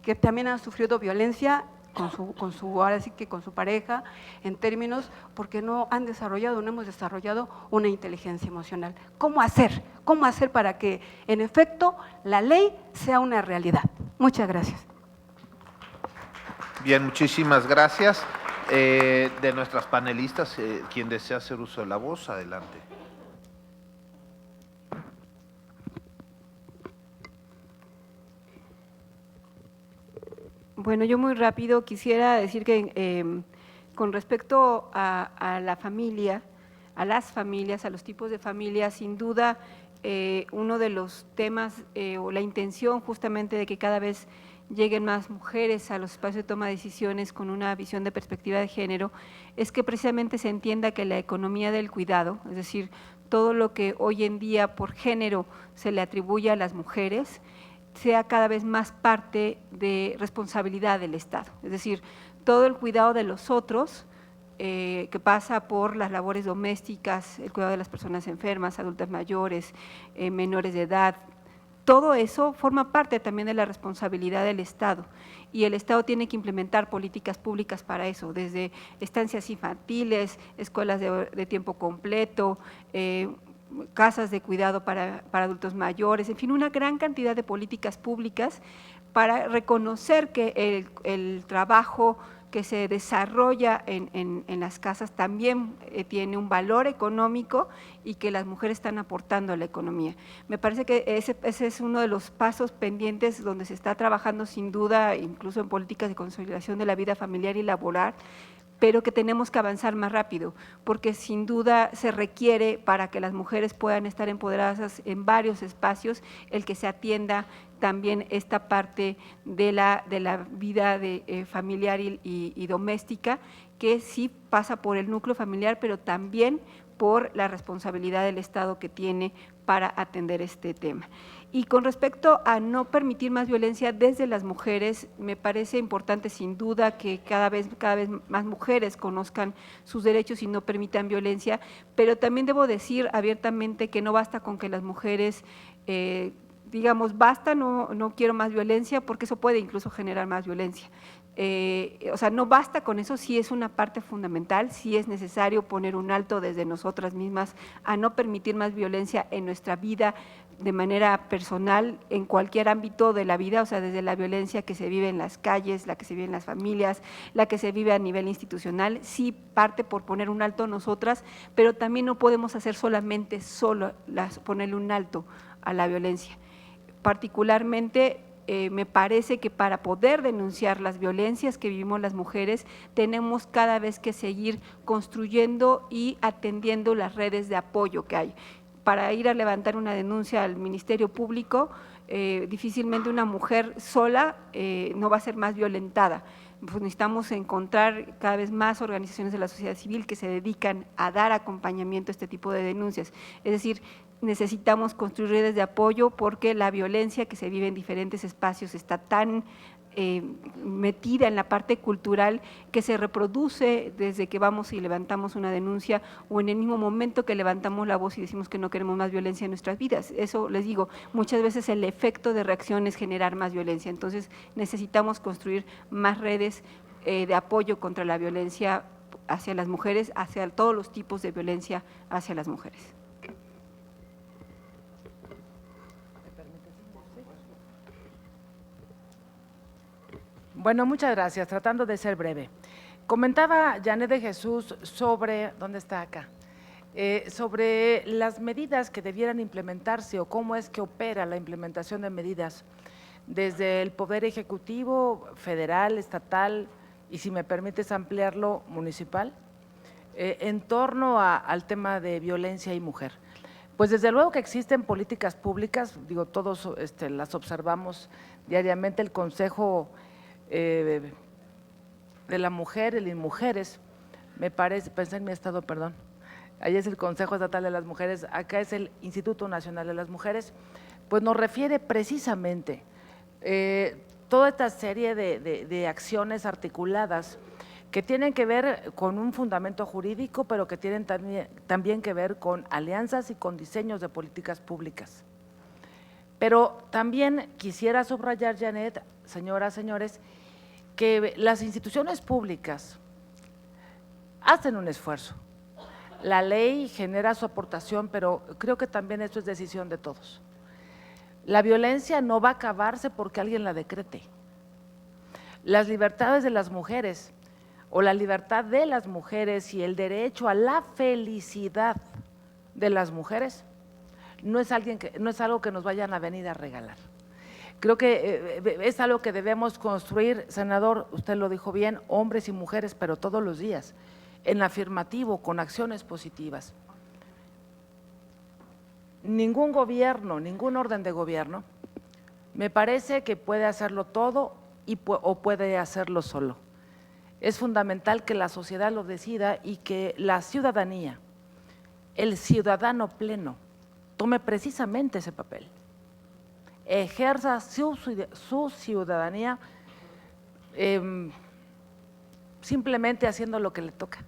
que también han sufrido violencia ahora sí que con su pareja, en términos, porque no hemos desarrollado una inteligencia emocional. ¿Cómo hacer? ¿Cómo hacer para que, en efecto, la ley sea una realidad? Muchas gracias. Bien, muchísimas gracias. De nuestras panelistas, quien desea hacer uso de la voz, adelante. Bueno, yo muy rápido quisiera decir que con respecto a la familia, a las familias, a los tipos de familias, sin duda uno de los temas o la intención justamente de que cada vez lleguen más mujeres a los espacios de toma de decisiones con una visión de perspectiva de género, es que precisamente se entienda que la economía del cuidado, es decir, todo lo que hoy en día por género se le atribuye a las mujeres, sea cada vez más parte de responsabilidad del Estado. Es decir, todo el cuidado de los otros, que pasa por las labores domésticas, el cuidado de las personas enfermas, adultas mayores, menores de edad, todo eso forma parte también de la responsabilidad del Estado y el Estado tiene que implementar políticas públicas para eso, desde estancias infantiles, escuelas de tiempo completo, casas de cuidado para adultos mayores, en fin, una gran cantidad de políticas públicas para reconocer que el trabajo que se desarrolla en las casas también tiene un valor económico y que las mujeres están aportando a la economía. Me parece que ese es uno de los pasos pendientes donde se está trabajando sin duda, incluso en políticas de consolidación de la vida familiar y laboral, pero que tenemos que avanzar más rápido, porque sin duda se requiere para que las mujeres puedan estar empoderadas en varios espacios, el que se atienda también esta parte de la vida familiar y doméstica, que sí pasa por el núcleo familiar, pero también por la responsabilidad del Estado que tiene para atender este tema. Y con respecto a no permitir más violencia desde las mujeres, me parece importante sin duda que cada vez más mujeres conozcan sus derechos y no permitan violencia, pero también debo decir abiertamente que no basta con que las mujeres digamos, basta, no quiero más violencia, porque eso puede incluso generar más violencia. O sea, no basta con eso, sí es una parte fundamental, sí es necesario poner un alto desde nosotras mismas a no permitir más violencia en nuestra vida de manera personal, en cualquier ámbito de la vida, o sea, desde la violencia que se vive en las calles, la que se vive en las familias, la que se vive a nivel institucional, sí parte por poner un alto nosotras, pero también no podemos hacer solamente ponerle un alto a la violencia. Particularmente, me parece que para poder denunciar las violencias que vivimos las mujeres, tenemos cada vez que seguir construyendo y atendiendo las redes de apoyo que hay. Para ir a levantar una denuncia al Ministerio Público, difícilmente una mujer sola no va a ser más violentada. Pues necesitamos encontrar cada vez más organizaciones de la sociedad civil que se dedican a dar acompañamiento a este tipo de denuncias. Es decir, necesitamos construir redes de apoyo porque la violencia que se vive en diferentes espacios está tan metida en la parte cultural que se reproduce desde que vamos y levantamos una denuncia o en el mismo momento que levantamos la voz y decimos que no queremos más violencia en nuestras vidas. Eso, les digo, muchas veces el efecto de reacción es generar más violencia. Entonces necesitamos construir más redes de apoyo contra la violencia hacia las mujeres, hacia todos los tipos de violencia hacia las mujeres. Bueno, muchas gracias. Tratando de ser breve. Comentaba Janet de Jesús sobre, ¿dónde está acá? Sobre las medidas que debieran implementarse o cómo es que opera la implementación de medidas desde el Poder Ejecutivo, federal, estatal y, si me permites ampliarlo, municipal, en torno al tema de violencia y mujer. Pues desde luego que existen políticas públicas, digo, todos las observamos diariamente, el Consejo de la Mujer, el INMujeres, me parece, pensé en mi estado, perdón, ahí es el Consejo Estatal de las Mujeres, acá es el Instituto Nacional de las Mujeres, pues nos refiere precisamente toda esta serie de acciones articuladas que tienen que ver con un fundamento jurídico, pero que tienen también que ver con alianzas y con diseños de políticas públicas. Pero también quisiera subrayar, Janet, señoras, señores, que las instituciones públicas hacen un esfuerzo. La ley genera su aportación, pero creo que también esto es decisión de todos. La violencia no va a acabarse porque alguien la decrete. Las libertades de las mujeres o la libertad de las mujeres y el derecho a la felicidad de las mujeres no es algo que nos vayan a venir a regalar. Creo que es algo que debemos construir, senador, usted lo dijo bien, hombres y mujeres, pero todos los días, en afirmativo, con acciones positivas. Ningún gobierno, ningún orden de gobierno, me parece que puede hacerlo todo o puede hacerlo solo. Es fundamental que la sociedad lo decida y que la ciudadanía, el ciudadano pleno, tome precisamente ese papel. Ejerza su ciudadanía simplemente haciendo lo que le toca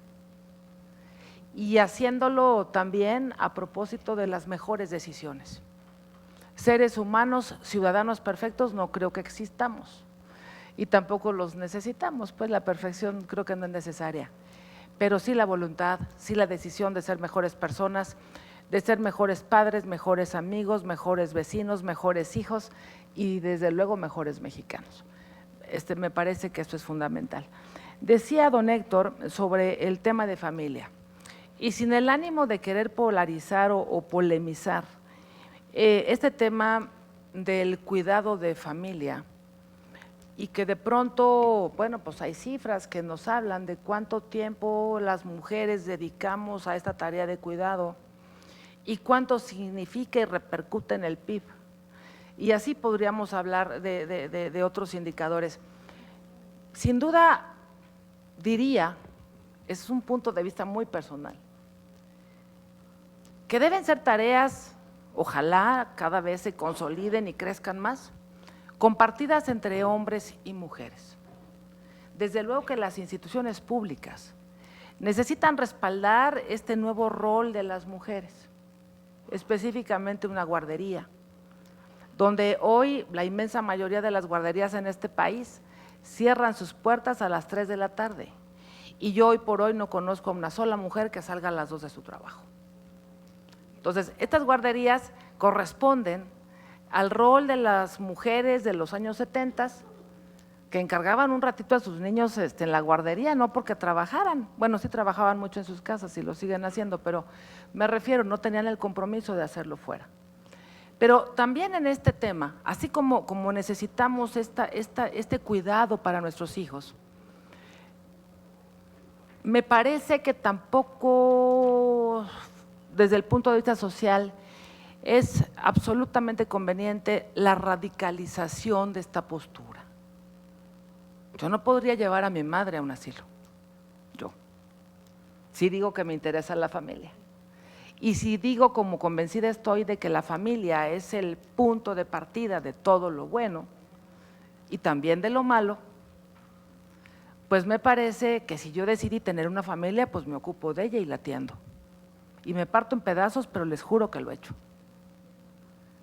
y haciéndolo también a propósito de las mejores decisiones. Seres humanos, ciudadanos perfectos, no creo que existamos y tampoco los necesitamos, pues la perfección creo que no es necesaria, pero sí la voluntad, sí la decisión de ser mejores personas, de ser mejores padres, mejores amigos, mejores vecinos, mejores hijos y desde luego mejores mexicanos. Me parece que esto es fundamental. Decía don Héctor sobre el tema de familia y sin el ánimo de querer polarizar o polemizar, este tema del cuidado de familia y que de pronto, bueno, pues hay cifras que nos hablan de cuánto tiempo las mujeres dedicamos a esta tarea de cuidado y cuánto significa y repercute en el PIB. Y así podríamos hablar de otros indicadores. Sin duda, diría, es un punto de vista muy personal, que deben ser tareas Ojalá cada vez se consoliden y crezcan más, compartidas entre hombres y mujeres. Desde luego que las instituciones públicas necesitan respaldar este nuevo rol de las mujeres, específicamente una guardería, donde hoy la inmensa mayoría de las guarderías en este país cierran sus puertas a las 3 de la tarde. Y yo hoy por hoy no conozco a una sola mujer que salga a las 2 de su trabajo. Entonces, estas guarderías corresponden al rol de las mujeres de los años 70 que encargaban un ratito a sus niños en la guardería, no porque trabajaran, bueno, sí trabajaban mucho en sus casas y lo siguen haciendo, pero me refiero, no tenían el compromiso de hacerlo fuera. Pero también en este tema, así como necesitamos este cuidado para nuestros hijos, me parece que tampoco, desde el punto de vista social, es absolutamente conveniente la radicalización de esta postura. Yo no podría llevar a mi madre a un asilo, yo. Sí digo que me interesa la familia. Y si digo, como convencida estoy, de que la familia es el punto de partida de todo lo bueno y también de lo malo, pues me parece que si yo decidí tener una familia, pues me ocupo de ella y la atiendo. Y me parto en pedazos, pero les juro que lo he hecho.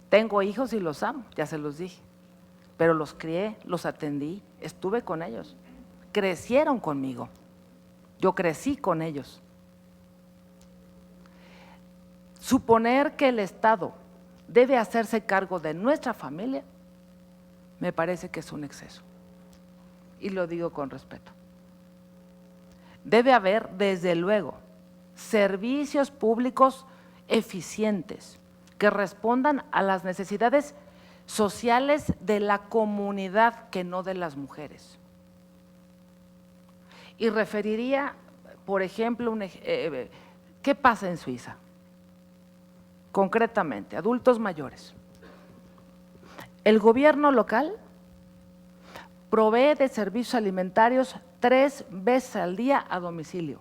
Tengo hijos y los amo, ya se los dije, pero los crié, los atendí, estuve con ellos, crecieron conmigo, yo crecí con ellos. Suponer que el Estado debe hacerse cargo de nuestra familia, me parece que es un exceso, y lo digo con respeto. Debe haber, desde luego, servicios públicos eficientes que respondan a las necesidades sociales de la comunidad, que no de las mujeres. Y referiría, por ejemplo, ¿qué pasa en Suiza? Concretamente, adultos mayores. El gobierno local provee de servicios alimentarios 3 veces al día a domicilio,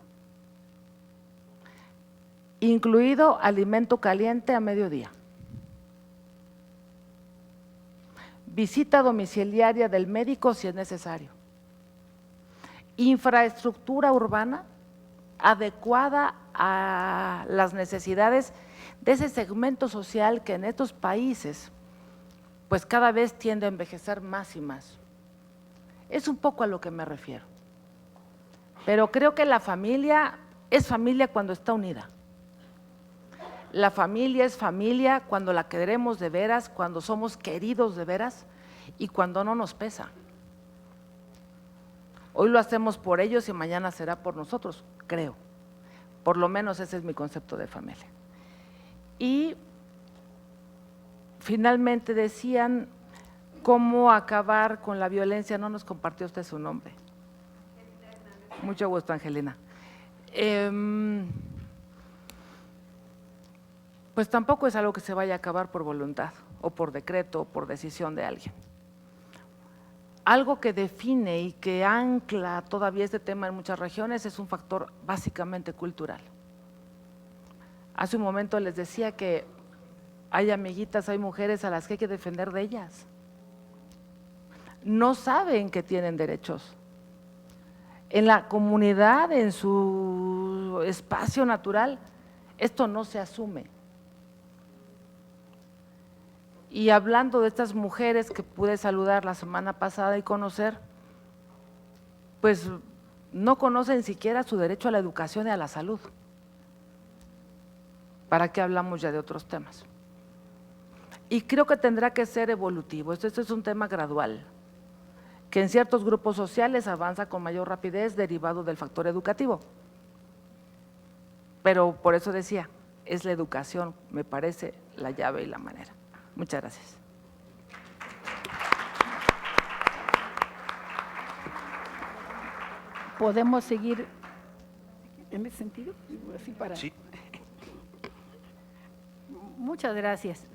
incluido alimento caliente a mediodía. Visita domiciliaria del médico si es necesario. Infraestructura urbana adecuada a las necesidades de ese segmento social que en estos países pues cada vez tiende a envejecer más y más. Es un poco a lo que me refiero. Pero creo que la familia es familia cuando está unida. La familia es familia cuando la queremos de veras, cuando somos queridos de veras y cuando no nos pesa. Hoy lo hacemos por ellos y mañana será por nosotros, creo. Por lo menos ese es mi concepto de familia. Y finalmente decían cómo acabar con la violencia. No nos compartió usted su nombre. Mucho gusto, Angelina. Pues tampoco es algo que se vaya a acabar por voluntad o por decreto o por decisión de alguien. Algo que define y que ancla todavía este tema en muchas regiones es un factor básicamente cultural. Hace un momento les decía que hay amiguitas, hay mujeres a las que hay que defender de ellas. No saben que tienen derechos. En la comunidad, en su espacio natural, esto no se asume. Y hablando de estas mujeres que pude saludar la semana pasada y conocer, pues no conocen siquiera su derecho a la educación y a la salud. ¿Para qué hablamos ya de otros temas? Y creo que tendrá que ser evolutivo. Esto es un tema gradual, que en ciertos grupos sociales avanza con mayor rapidez derivado del factor educativo. Pero por eso decía, es la educación, me parece, la llave y la manera. Muchas gracias. ¿Podemos seguir en ese sentido? Así para... Sí. Muchas gracias.